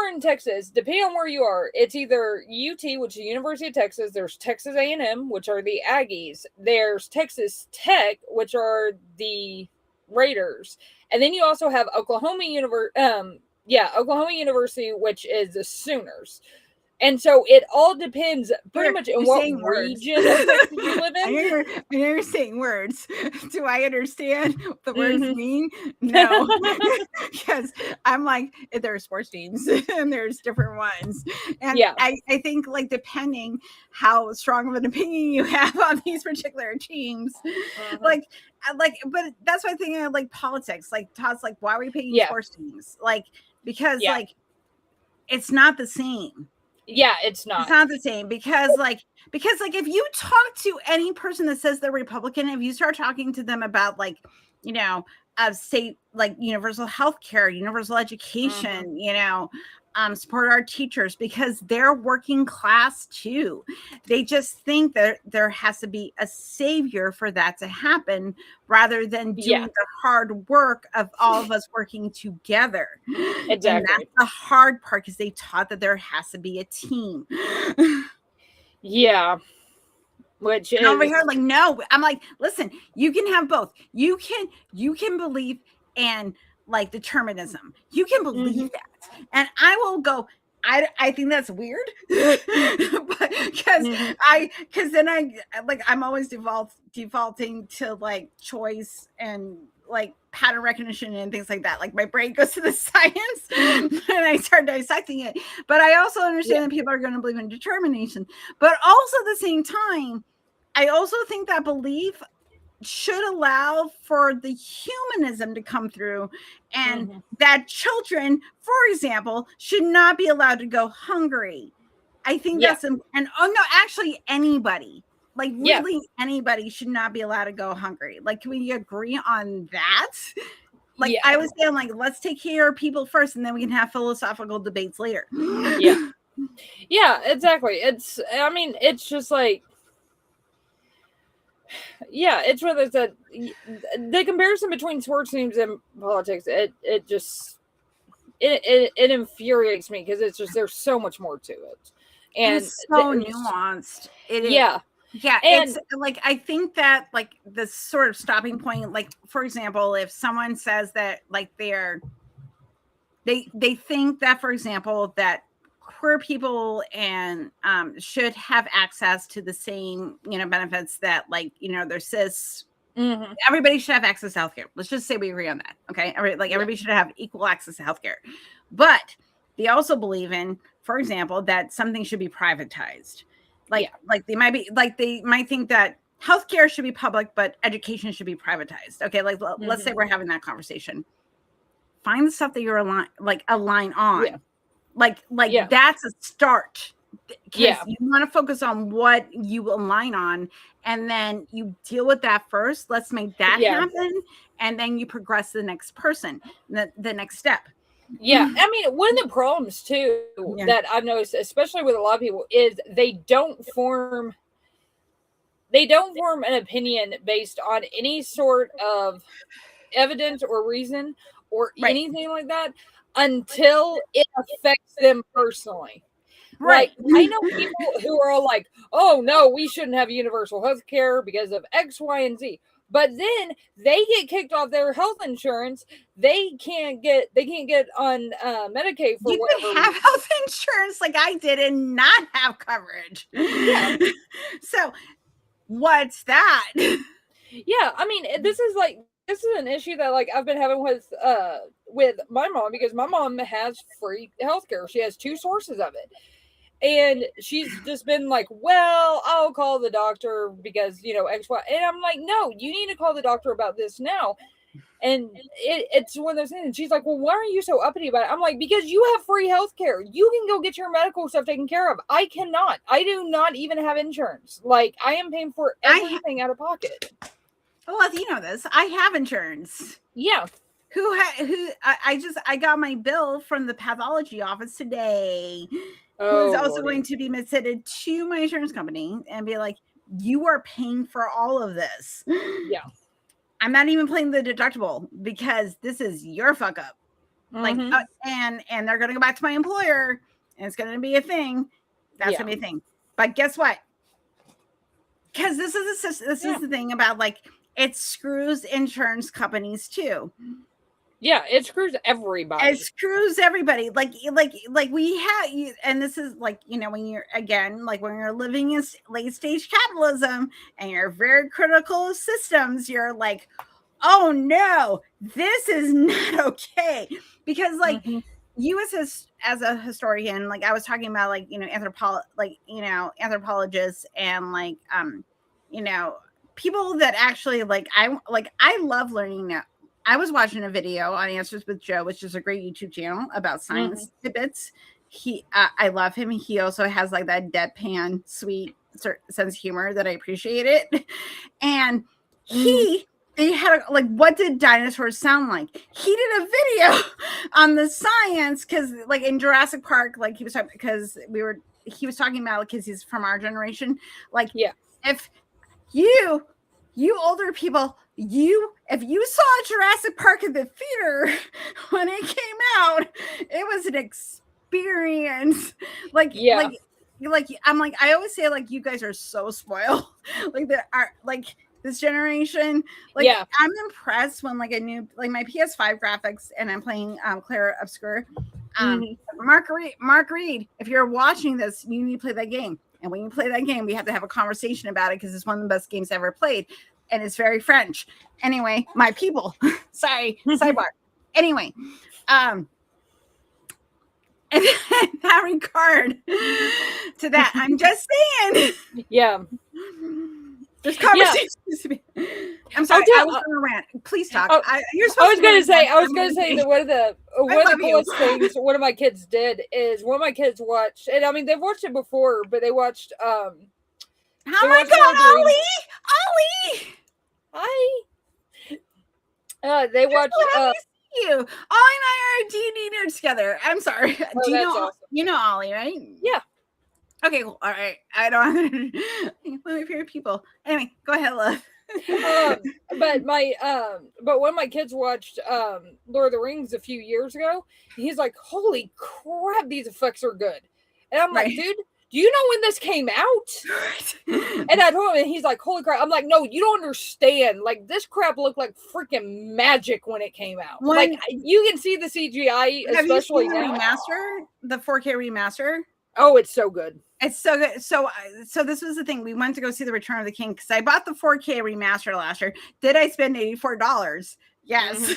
in Texas, depending on where you are, it's either UT, which is University of Texas. There's Texas A&M, which are the Aggies. There's Texas Tech, which are the Raiders. And then you also have Oklahoma University, which is the Sooners. And so it all depends pretty much on what region of Texas you live in. I know you're saying words. Do I understand what the words mean? No. Because I'm like, there are sports teams and there's different ones. And I think like depending how strong of an opinion you have on these particular teams, but that's why I think I like politics. Like Todd's like, why are we picking sports teams? Like, because like it's not the same. Yeah, it's not. It's not the same because if you talk to any person that says they're Republican, if you start talking to them about like, you know, state like universal health care, universal education, you know, support our teachers because they're working class too. They just think that there has to be a savior for that to happen rather than doing the hard work of all of us working together. Exactly. And that's the hard part because they taught that there has to be a team. Yeah. Which is over here, like, no, I'm like, listen, you can have both. You can believe in like determinism. You can believe that. And I will go, I think that's weird. But because then I'm always defaulting to like choice and like pattern recognition and things like that. Like my brain goes to the science and I start dissecting it. But I also understand that people are going to believe in determination. But also at the same time, I also think that belief should allow for the humanism to come through and that children, for example, should not be allowed to go hungry. I think that's actually anybody. Like really anybody should not be allowed to go hungry. Like, can we agree on that? Like I was saying, like, let's take care of people first and then we can have philosophical debates later. Yeah, exactly. It's just like, it's whether it's the comparison between sports teams and politics. It infuriates me because it's just there's so much more to it, and it's so nuanced. It is. Yeah, and it's like I think that like the sort of stopping point, like for example, if someone says that like they think that, for example, that queer people and should have access to the same benefits that like they're cis. Everybody should have access to healthcare. Let's just say we agree on that. Okay, everybody should have equal access to healthcare, but they also believe in, for example, that something should be privatized. Like they might think that healthcare should be public, but education should be privatized. Okay, like let's say we're having that conversation. Find the stuff that you're align on. That's a start. You want to focus on what you align on, and then you deal with that first. Let's make that happen, and then you progress to the next person, the next step. Yeah, I mean, one of the problems too that I've noticed, especially with a lot of people, is they don't form an opinion based on any sort of evidence or reason or anything like that until it affects them personally. Right. Like, I know people who are all like, oh no, we shouldn't have universal health care because of X, Y, and Z. But then they get kicked off their health insurance. They can't get on Medicaid for you could have health insurance like I did and not have coverage. Yeah. So what's that? Yeah, I mean, this is an issue that like I've been having with my mom, because my mom has free healthcare. She has 2 sources of it. And she's just been like, well, I'll call the doctor because, X, Y. And I'm like, no, you need to call the doctor about this now. And it's one of those things. And she's like, well, why are you so uppity about it? I'm like, because you have free healthcare. You can go get your medical stuff taken care of. I cannot. I do not even have insurance. Like, I am paying for everything out of pocket. Well, you know this. I have insurance. Yeah. I got my bill from the pathology office today. Who's also going to be submitted to my insurance company and be like, you are paying for all of this. Yeah. I'm not even paying the deductible because this is your fuck up. Like, and they're going to go back to my employer and it's going to be a thing. That's going to be a thing. But guess what? Because this is the thing about like, it screws insurance companies too. Yeah, it screws everybody. It screws everybody. Like we have, and this is like, when you're, again, like when you're living in late stage capitalism and you're very critical of systems, you're like, oh no, this is not okay. Because like you as a historian, like I was talking about, like, anthropologists and like, people that actually I love learning now. I was watching a video on Answers with Joe, which is a great YouTube channel about science tidbits. I love him. He also has like that deadpan, sweet sense of humor that I appreciate it. And they had like, what did dinosaurs sound like? He did a video on the science, because like in Jurassic Park, like he was talking, because he was talking about, because he's from our generation, like, if you older people, if you saw Jurassic Park in the theater when it came out, it was an experience. Like I'm like, I always say, like, you guys are so spoiled. Like there are like this generation. Like I'm impressed when like a new, like my PS5 graphics, and I'm playing Clara Obscure. Mark Reed, if you're watching this, you need to play that game. And when you play that game, we have to have a conversation about it, because it's one of the best games ever played. And it's very French. Anyway, my people. Sorry, sidebar. Anyway, in that regard to that, I'm just saying. Yeah. There's conversations to be. I'm sorry, I was going to rant. Please talk. I was going to say that one of the coolest things one of my kids did is, one of my kids watched, and I mean, they've watched it before, but they watched oh my God, Ollie! Hi. They watched you. Ollie and I are D&D nerds together. I'm sorry. Do you know awesome. You know Ollie, right? Yeah. Okay, cool. All right. I don't one of my favorite people. Anyway, go ahead, love. But one of my kids watched Lord of the Rings a few years ago. And he's like, holy crap, these effects are good. And I'm like, dude, do you know when this came out? And I told him, and he's like, holy crap. I'm like, no, you don't understand. Like, this crap looked like freaking magic when it came out. Like, you can see the CGI, especially now. The 4K remaster? Oh, it's so good. It's so good. So this was the thing. We went to go see The Return of the King, because I bought the 4K remaster last year. Did I spend $84? Yes.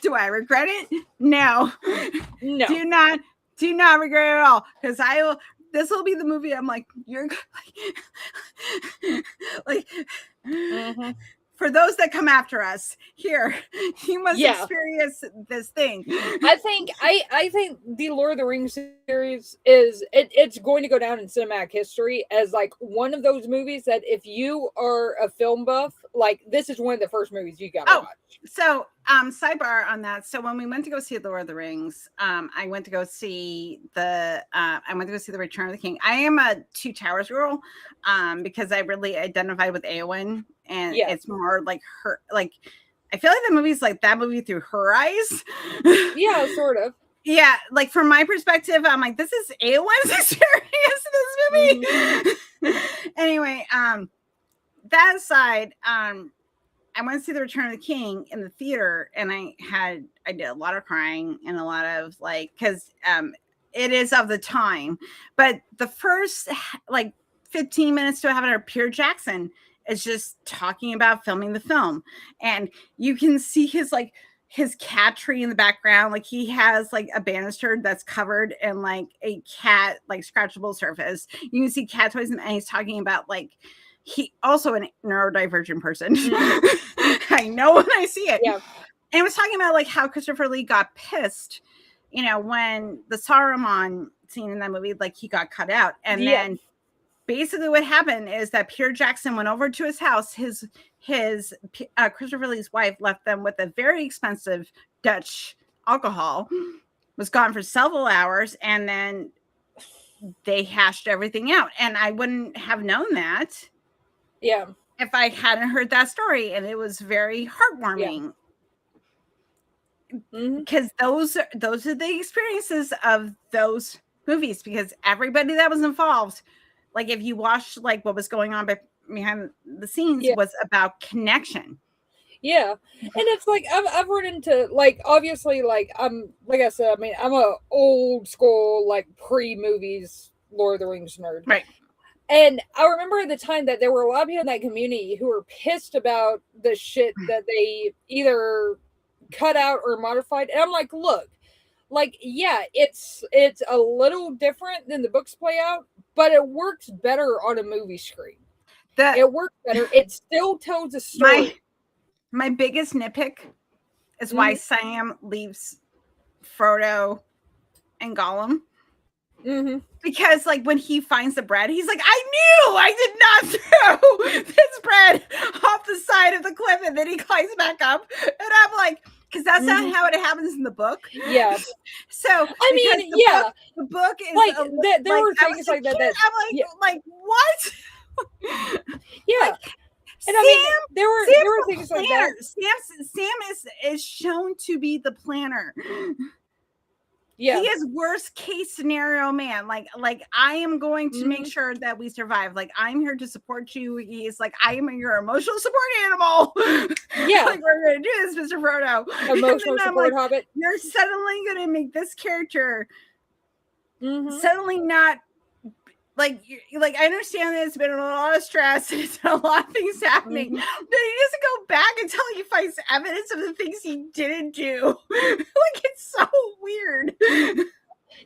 Do I regret it? No. No. Do not regret it at all, because this will be the movie I'm like, you're like for those that come after us here, you must experience this thing. I think the Lord of the Rings series it's going to go down in cinematic history as like one of those movies that if you are a film buff, like this is one of the first movies you gotta watch. So sidebar on that. So when we went to go see The Lord of the Rings, I went to go see the Return of the King. I am a Two Towers girl, because I really identified with Eowyn, and it's more like her, like I feel like the movie's like that movie through her eyes. Yeah, sort of. Yeah, like from my perspective, I'm like, this is Eowyn's experience in this movie. Anyway, that aside, I went to see The Return of the King in the theater, and I did a lot of crying and a lot of like, because it is of the time. But the first like 15 minutes to have it, Peter Jackson is just talking about filming the film, and you can see his cat tree in the background. Like he has like a banister that's covered in like a cat like scratchable surface. You can see cat toys, and he's talking about like. He also a neurodivergent person. I know when I see it. Yeah. And it was talking about like how Christopher Lee got pissed, when the Saruman scene in that movie, like he got cut out. And then basically what happened is that Peter Jackson went over to his house. His Christopher Lee's wife left them with a very expensive Dutch alcohol, was gone for several hours, and then they hashed everything out. And I wouldn't have known that. Yeah. If I hadn't heard that story, and it was very heartwarming. Because those are the experiences of those movies, because everybody that was involved, like if you watched like what was going on behind the scenes was about connection. Yeah, and it's like I've run into like obviously like like I said, I mean I'm a old school like pre-movies Lord of the Rings nerd, right? And I remember at the time that there were a lot of people in that community who were pissed about the shit that they either cut out or modified, and I'm like, look, like yeah, it's a little different than the books play out, but it works better on a movie screen. It works better. It still tells a story. My biggest nitpick is why Sam leaves Frodo and Gollum. Because like when he finds the bread, he's like, I knew I did not throw this bread off the side of the cliff, and then he climbs back up, and I'm like, because that's not how it happens in the book. Yeah. So I mean, the book is like there were things like that. I'm like what? Yeah. And Sam, I mean, there were things like that. Sam is shown to be the planner. Yeah. He is worst case scenario man. Like I am going to make sure that we survive. Like I'm here to support you. He's like, I am your emotional support animal. Yeah. Like we're gonna do this, Mr. Frodo. Emotional support hobbit. You're suddenly gonna make this character suddenly not like I understand that it's been a lot of stress and it's been a lot of things happening. But he doesn't go back until he finds evidence of the things he didn't do. Like it's so weird.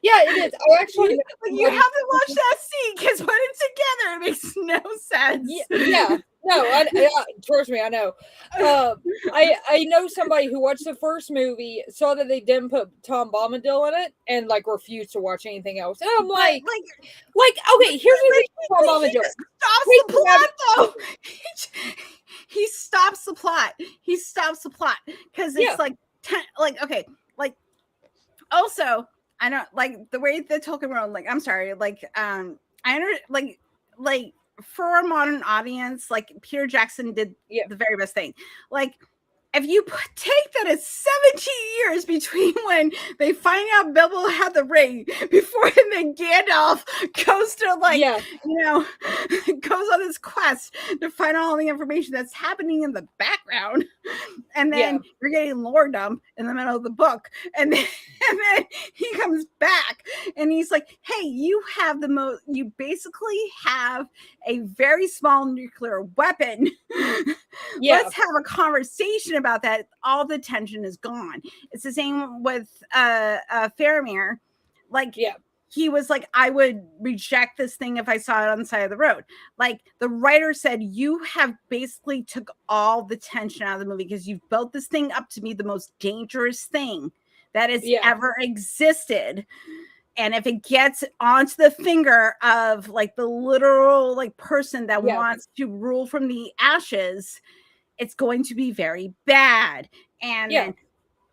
Yeah, it is. Oh, actually, you have to watch that scene because put it together, it makes no sense. Yeah. No, trust me, I know. I know somebody who watched the first movie, saw that they didn't put Tom Bombadil in it, and like refused to watch anything else. And I'm like, okay, here's the thing: Tom Bombadil stops the plot, though. He stops the plot. He stops the plot because it's okay, like also. I don't like the way the Tolkien world. Like, I'm sorry. Like, I like for a modern audience, like Peter Jackson did the very best thing. Like, if you take that as 17 years between when they find out Bilbo had the ring before then Gandalf goes to goes on this quest to find all the information that's happening in the background, and then you're getting lore dump in the middle of the book, and then he comes back and he's like, hey, you basically have a very small nuclear weapon. Let's have a conversation about that. All the tension is gone. It's the same with Faramir. He was like, I would reject this thing if I saw it on the side of the road. Like the writer said, you have basically took all the tension out of the movie because you've built this thing up to be the most dangerous thing that has ever existed. And if it gets onto the finger of like the literal like person that wants to rule from the ashes, it's going to be very bad. And then,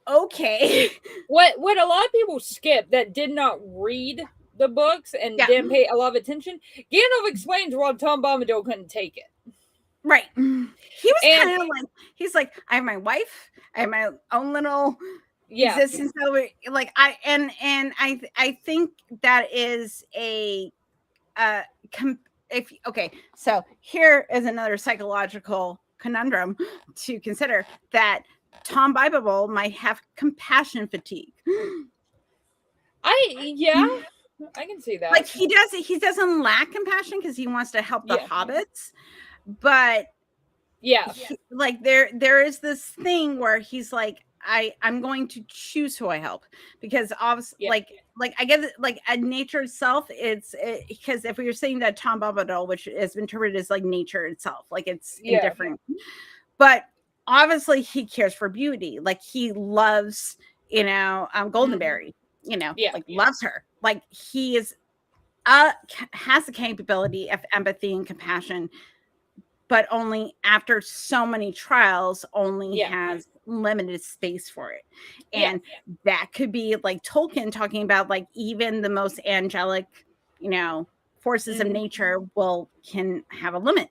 okay. What a lot of people skip that did not read the books and didn't pay a lot of attention. Gandalf explains why Tom Bombadil couldn't take it. Right. He was kind of like, he's like, I have my wife, I have my own little existence over, like I think that is so here is another psychological conundrum to consider, that Tom Bombadil might have compassion fatigue. I can see that. Like he doesn't lack compassion because he wants to help the hobbits, but there is this thing where he's like, I'm going to choose who I help, because obviously like I guess like at nature itself, because if we were saying that Tom Bombadil, which has been interpreted as like nature itself, like it's indifferent, but obviously he cares for beauty, like he loves Goldenberry, loves her, like he is has the capability of empathy and compassion, but only after so many trials has limited space for it. And that could be like Tolkien talking about, like even the most angelic, forces of nature can have a limit.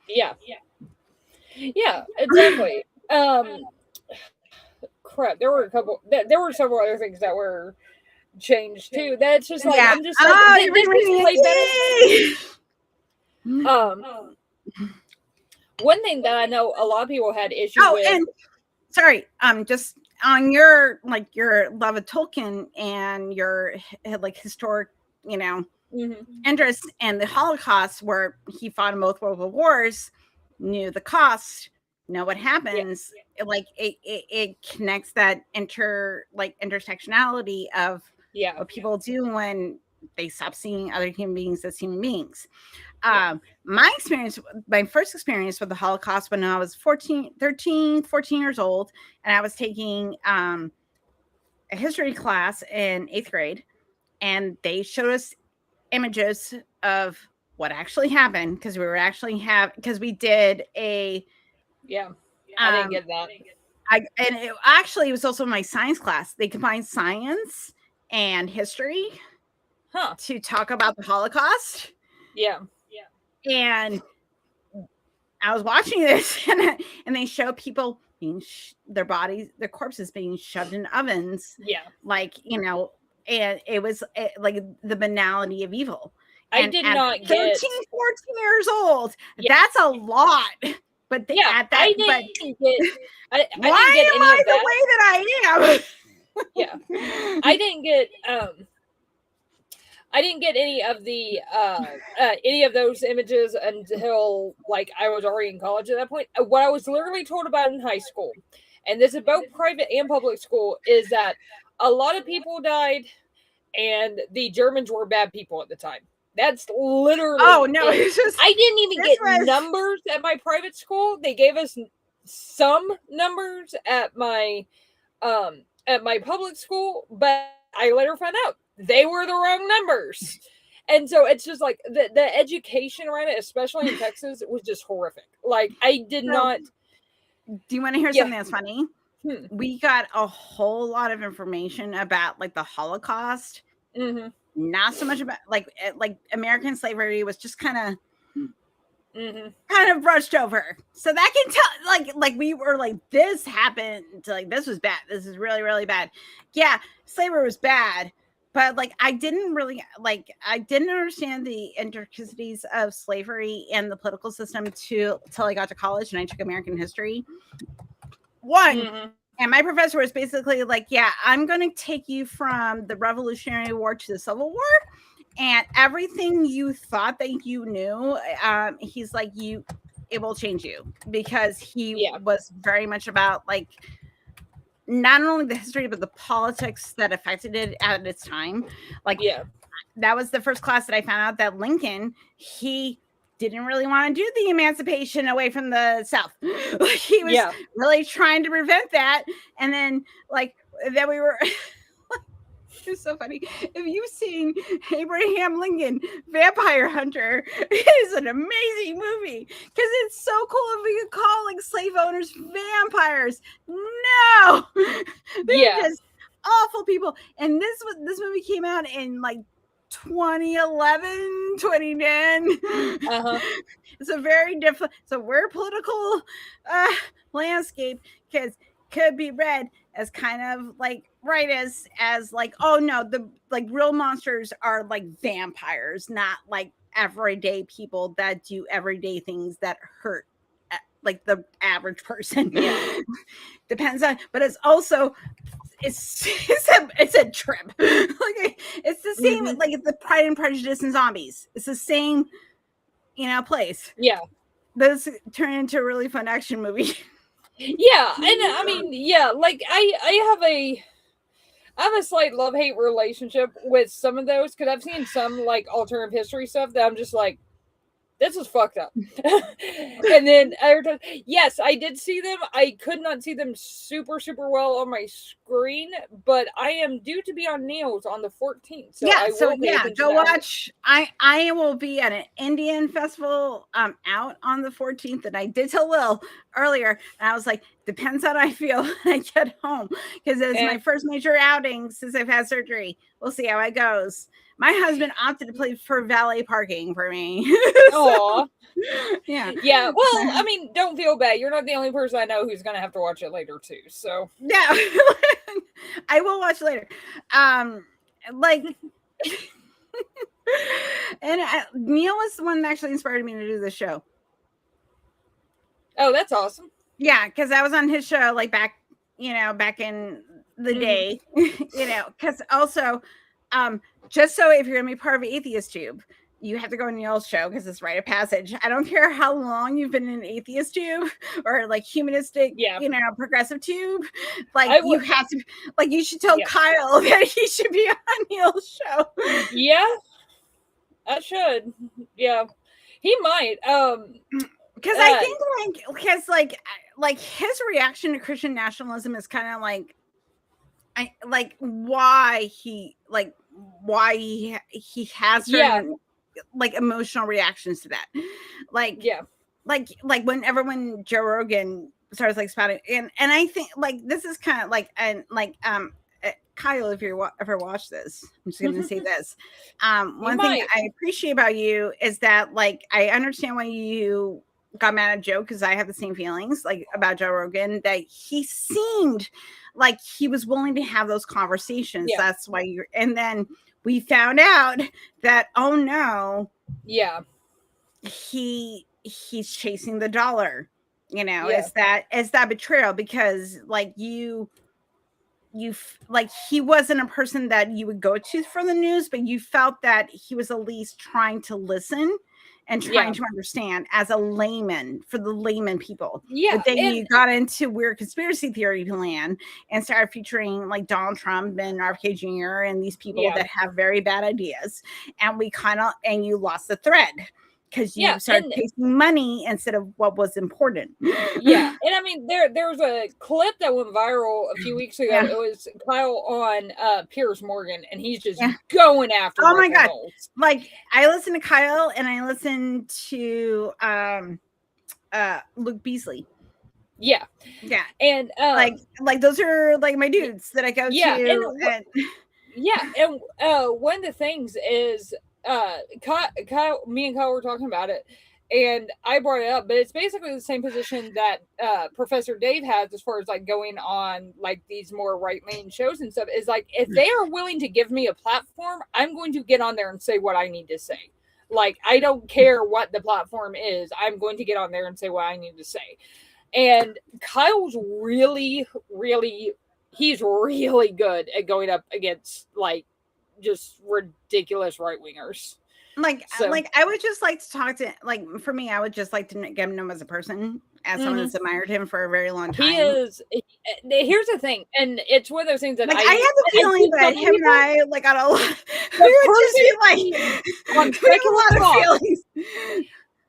Yeah, exactly. Crap, there were several other things that were changed too. That's just like I'm just like this play better. one thing that I know a lot of people had issue with. And sorry, just on your love of Tolkien and your like historic, interest in the Holocaust, where he fought in both World Wars, knew the cost, know what happens. It connects that intersectionality of what people do when they stop seeing other human beings as human beings. My first experience with the Holocaust when I was 14 years old, and I was taking a history class in 8th grade, and they showed us images of what actually happened, because we did a I didn't get that. And it was also my science class. They combined science and history to talk about the Holocaust. And I was watching this, and they show people being their corpses being shoved in ovens. And it was like the banality of evil. I did not get 13, 14 years old. That's a lot. But at that, I didn't get why am I the way that I am? I didn't get any of those images until like I was already in college at that point. What I was literally told about in high school, and this is both private and public school, is that a lot of people died and the Germans were bad people at the time. That's literally. Oh no! I didn't even get numbers at my private school. They gave us some numbers at my public school, but I later found out they were the wrong numbers. And so it's just like the education around it, especially in Texas, was just horrific. Like I did not. Do you want to hear something that's funny? We got a whole lot of information about like the Holocaust. Not so much about like American slavery was just kind of brushed over. So that can tell like we were like, this happened, like this was bad. This is really, really bad. Yeah, slavery was bad. But like I didn't understand the intricacies of slavery and the political system till I got to college and I took American history. And my professor was basically like, yeah, I'm going to take you from the Revolutionary War to the Civil War, and everything you thought that you knew, he's like, it will change you, because he was very much about like not only the history but the politics that affected it at its time. Like that was the first class that I found out that Lincoln, he didn't really want to do the emancipation away from the South. Like he was really trying to prevent that. And then then we were it's so funny. If you've seen Abraham Lincoln Vampire Hunter, it is an amazing movie because it's so cool if we could call like slave owners vampires. No, they're just awful people. And this movie came out in like 2011, 2010. It's a very different. So we're political landscape because could be read as kind of like as like, oh no, the like real monsters are like vampires, not like everyday people that do everyday things that hurt like the average person. Depends on, but it's also it's a trip. Like it's the same like it's the Pride and Prejudice and zombies. It's the same place. Those turn into a really fun action movie. And I mean, like I have a slight love-hate relationship with some of those because I've seen some like alternative history stuff that I'm just like, this is fucked up. And then yes, I did see them. I could not see them super, super well on my screen, but I am due to be on Neil's on the 14th. So go watch. I will be at an Indian festival out on the 14th, and I did tell Will earlier, and I was like, depends on how I feel when I get home, because it's my first major outing since I've had surgery. We'll see how it goes. My husband opted to play for valet parking for me. Oh, yeah. Well, I mean, don't feel bad. You're not the only person I know who's going to have to watch it later too. So yeah, I will watch later. And Neil was the one that actually inspired me to do this show. Oh, that's awesome. Yeah, because I was on his show like back in the day, because also, just so if you're gonna be part of Atheist Tube, you have to go on Neil's show because it's rite of passage. I don't care how long you've been in Atheist Tube or like humanistic, progressive tube. Like you have to, like you should tell Kyle that he should be on Neil's show. Yeah, I should. Yeah, he might. Because I think like his reaction to Christian nationalism is kind of why he has certain like emotional reactions to that, like whenever when Joe Rogan starts like spouting, and I think like this is kind of like, and like Kyle, if you ever watch this, I'm just gonna say this. One thing I appreciate about you is that like I understand why you got mad at Joe, because I have the same feelings like about Joe Rogan, that he seemed like he was willing to have those conversations. That's why you're, and then we found out that, oh no, he's chasing the dollar, is that betrayal, because like you like he wasn't a person that you would go to for the news, but you felt that he was at least trying to listen and trying to understand as a layman, for the layman people. But then you got into weird conspiracy theory land and started featuring like Donald Trump and RFK Jr. and these people that have very bad ideas, and you lost the thread because you started chasing money instead of what was important. And I mean, there's a clip that went viral a few weeks ago. It was Kyle on Piers Morgan, and he's just going after. Oh my god! Like I listen to Kyle, and I listen to Luke Beasley. And like those are like my dudes that I go to. And one of the things is Kyle, me and Kyle were talking about it, and I brought it up, but it's basically the same position that Professor Dave has as far as like going on like these more right-leaning shows and stuff. Is like, if they are willing to give me a platform, I'm going to get on there and say what I need to say. Like, I don't care what the platform is, I'm going to get on there and say what I need to say. And Kyle's really, really, he's really good at going up against like just ridiculous right-wingers. Like I would just like to talk to, like, for me, I would just like to get him as a person, as someone that's admired him for a very long time. Here's the thing, and it's one of those things that like I have the feeling that him and I like got a lot. We would just be like on secular talk.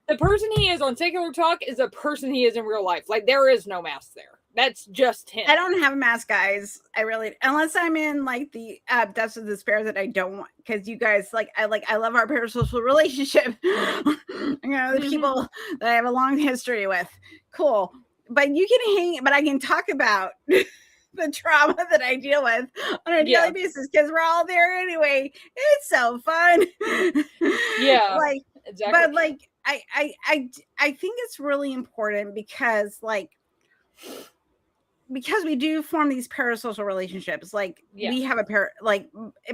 The person he is on secular talk is the person he is in real life. Like, there is no mask there. That's just him. I don't have a mask, guys. I really, unless I'm in like the depths of despair that I don't want, because you guys I love our parasocial relationship. The people that I have a long history with. Cool. But you can hang, but I can talk about the trauma that I deal with on a daily basis, because we're all there anyway. It's so fun. Like, exactly. But like I think it's really important because we do form these parasocial relationships. Like we have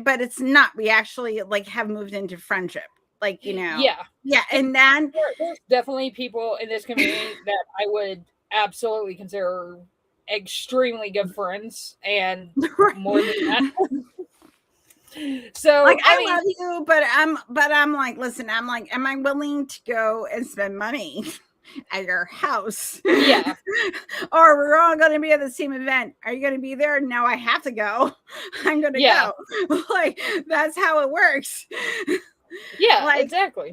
but it's not, we actually like have moved into friendship. Like, and then there's definitely people in this community that I would absolutely consider extremely good friends, and more than that. So like I love you, but I'm like, listen, I'm like, am I willing to go and spend money at your house? Or we're all going to be at the same event. Are you going to be there? No, I have to go. I'm going to go. Like, that's how it works. Exactly.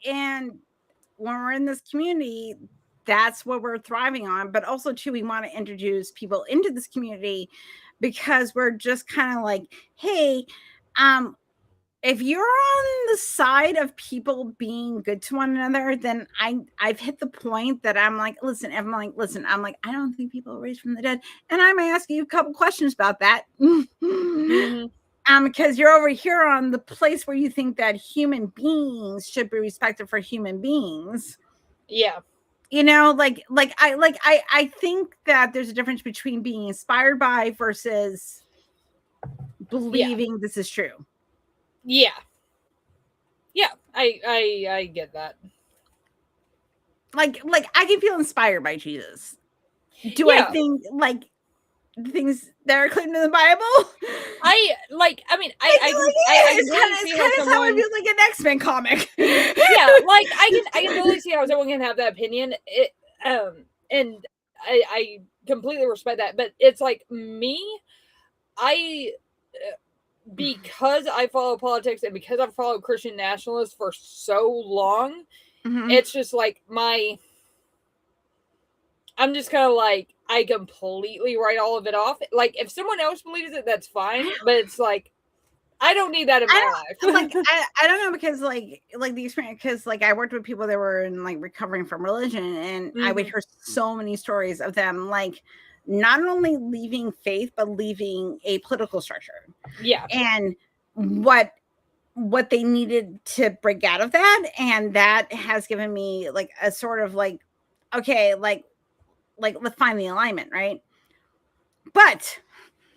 And when we're in this community, that's what we're thriving on. But also too, we want to introduce people into this community, because we're just kind of like, hey, if you're on the side of people being good to one another, then I've hit the point that I'm like, listen, I don't think people are raised from the dead. And I might ask you a couple questions about that. Because you're over here on the place where you think that human beings should be respected for human beings. I think that there's a difference between being inspired by versus believing this is true. I get that. like I can feel inspired by Jesus. Do I think like things that are claimed in the Bible? I mean, I it's kind of how I feel like an X-Men comic. Yeah, like I can totally see how someone can have that opinion. And I completely respect that. But it's like me, because I follow politics and because I've followed Christian nationalists for so long, it's just like I'm just kind of like, I completely write all of it off. Like, if someone else believes it, that's fine. But it's like, I don't need that in my life. Like, I don't know, because like the experience, because like I worked with people that were in like recovering from religion, and I would hear so many stories of them like not only leaving faith but leaving a political structure. Yeah. And what they needed to break out of that, and that has given me like a sort of like, okay, like let's find the alignment, right? But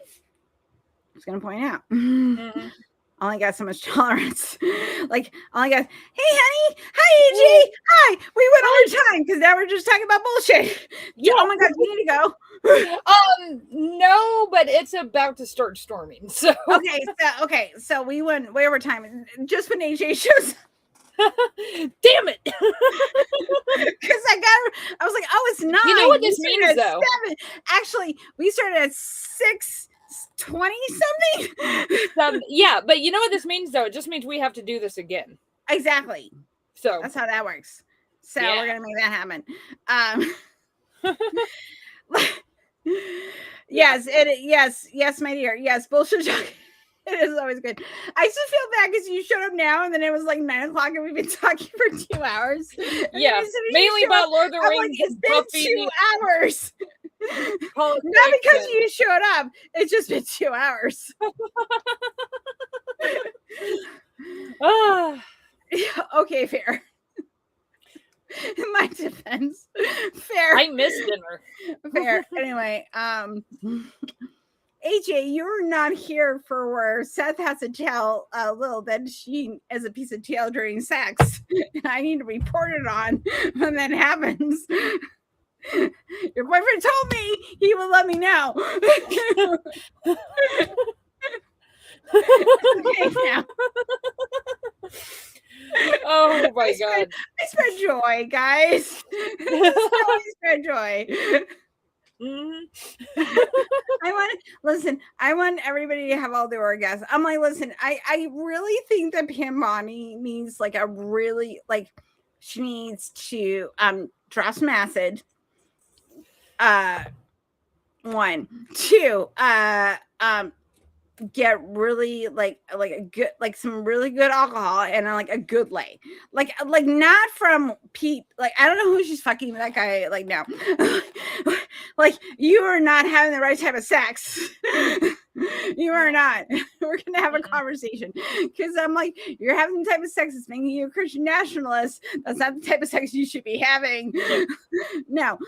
I was going to point out, I only got so much tolerance. Like, I only got, hey, honey, hi, AJ, hi. We went over time because now we're just talking about bullshit. Yeah. Oh my God, you need to go. No, but it's about to start storming. So okay, so we went way over time just when AJ shows. Damn it. Because I was like, oh, it's 9. You know what this means, though? 7. Actually, we started at 6:20 something. Yeah, but you know what this means, though? It just means we have to do this again. Exactly. So that's how that works. So we're gonna make that happen. Yes, my dear. Yes, bullshit talk. It is always good. I just feel bad because you showed up now, and then it was like 9:00, and we've been talking for 2 hours. Yeah, mainly about Lord of the Rings. Like, it's been 2 hours. Not because you showed up. It's just been 2 hours. Okay, fair. In my defense, fair. I missed dinner. Fair. Anyway, AJ, you're not here for where Seth has to tell Lil that she is a piece of tail during sex. And I need to report it on when that happens. Your boyfriend told me he will let me know. Okay, now. Oh my God. I spread joy, guys. I spread joy. I want everybody to have all the orgasms. I'm like, listen, I really think that Pam Bonnie needs like a really, like, she needs to draw some acid. 1, 2, get really like a good, like some really good alcohol and like a good lay, like not from Pete, like I don't know who she's fucking, that guy, like, no. Like, you are not having the right type of sex. You are not. We're gonna have a conversation, because I'm like, you're having the type of sex that's making you a Christian nationalist. That's not the type of sex you should be having. No.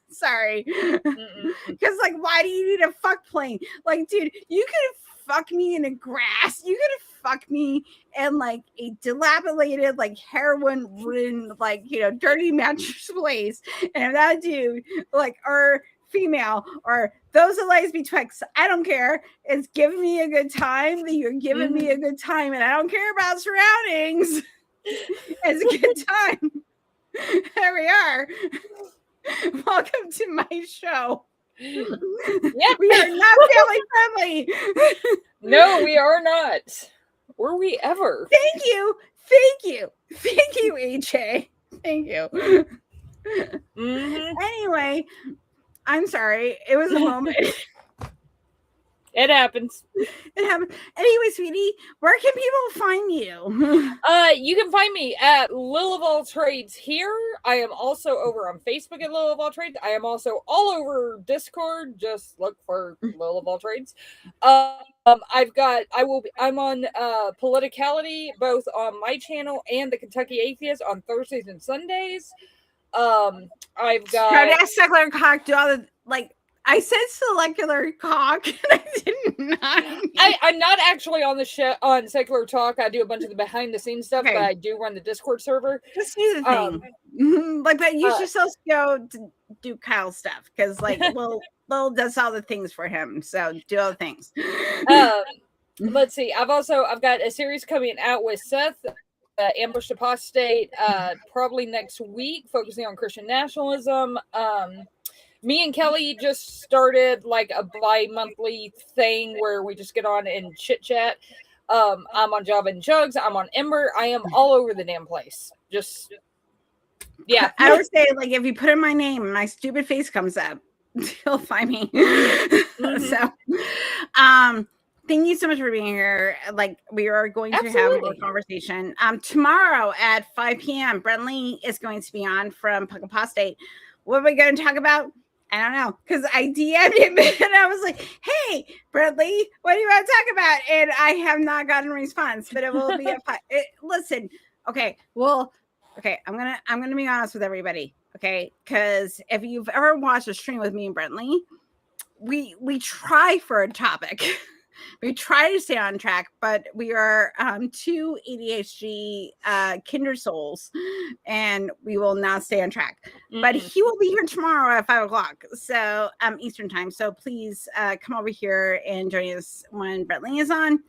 Sorry. Because like, why do you need a fuck plane? Like, dude, you could fuck me in a grass. You could fuck me in like a dilapidated, like heroin ridden, like, you know, dirty mattress place. And if that dude, like, or female, or those are lies betwixt, I don't care. It's giving me a good time. That you're giving me a good time, and I don't care about surroundings. It's a good time. There we are. Welcome to my show. Yep. We are not family friendly. No, we are not. Were we ever? Thank you, AJ. Thank you. Anyway, I'm sorry. It was a moment. It happens. It happened. Anyway, sweetie, where can people find you? You can find me at Lil of All Trades here. I am also over on Facebook at Lil of All Trades. I am also all over Discord. Just look for Lil of All Trades. I'm on Politicality, both on my channel and the Kentucky Atheist on Thursdays and Sundays. I've got Secular Cock, do all the, like, I said Secular Cock, and I did not. I'm not actually on the show on Secular Talk. I do a bunch of the behind the scenes stuff, but I do run the Discord server. Just do the thing. Like, but you should still go to do Kyle's stuff because, like, Lil does all the things for him. So do all the things. Let's see. I've got a series coming out with Seth. Ambushed Apostate, probably next week, focusing on Christian nationalism. Me and Kelly just started like a bi-monthly thing where we just get on and chit chat. I'm on Java and Jugs. I'm on Ember. I am all over the damn place. Just, yeah. I would say, like, if you put in my name and my stupid face comes up, you'll find me. So, thank you so much for being here. Like, we are going to have a conversation. Tomorrow at 5 p.m., Brent Lee is going to be on from Puck Apostate. What are we going to talk about? I don't know, because I DM'd him and I was like, hey, Brent Lee, what do you want to talk about? And I have not gotten a response, but it will be listen, okay, well, okay, I'm gonna be honest with everybody, okay? Because if you've ever watched a stream with me and Brent Lee, we try for a topic. We try to stay on track, but we are two ADHD kinder souls, and we will not stay on track. But he will be here tomorrow at 5 o'clock, so Eastern time. So please come over here and join us when Brent Lee is on.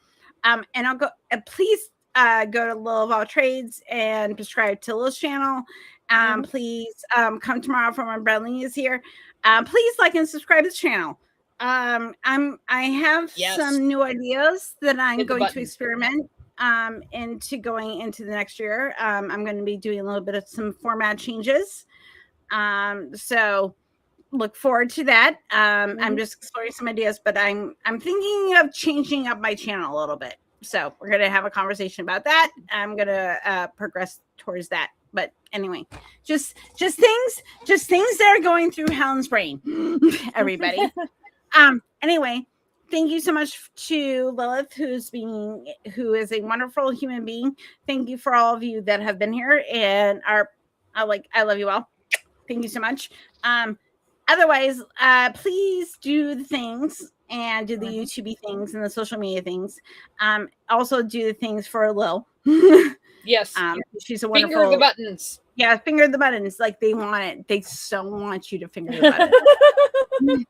And I'll go. Please go to Lil of All Trades and subscribe to Lil's channel. Please come tomorrow from when Brent Lee is here. Please like and subscribe to the channel. I have some new ideas that I'm going to experiment into going into the next year. I'm going to be doing a little bit of some format changes. So look forward to that. I'm just exploring some ideas, but I'm thinking of changing up my channel a little bit. So we're going to have a conversation about that. I'm going to progress towards that. But anyway, just things that are going through Helen's brain, everybody. Anyway, thank you so much to Lilith, who is a wonderful human being. Thank you for all of you that have been here and I love you all. Thank you so much. Otherwise, please do the things and do the YouTube things and the social media things. Also do the things for Lil. Yes. She's a wonderful. Finger the buttons. Yeah, finger the buttons. Like they want it. They so want you to finger the buttons.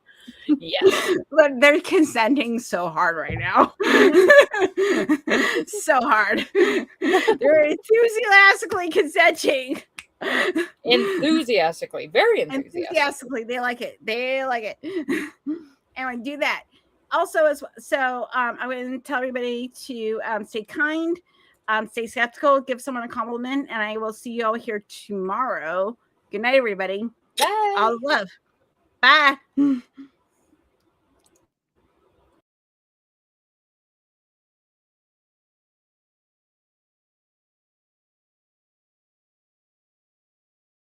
Yes. But they're consenting so hard right now. So hard. They're enthusiastically consenting. Enthusiastically. Very enthusiastically. They like it. Anyway, do that. Also, I'm going to tell everybody to stay kind, stay skeptical, give someone a compliment, and I will see you all here tomorrow. Good night, everybody. Bye. All love. Bye.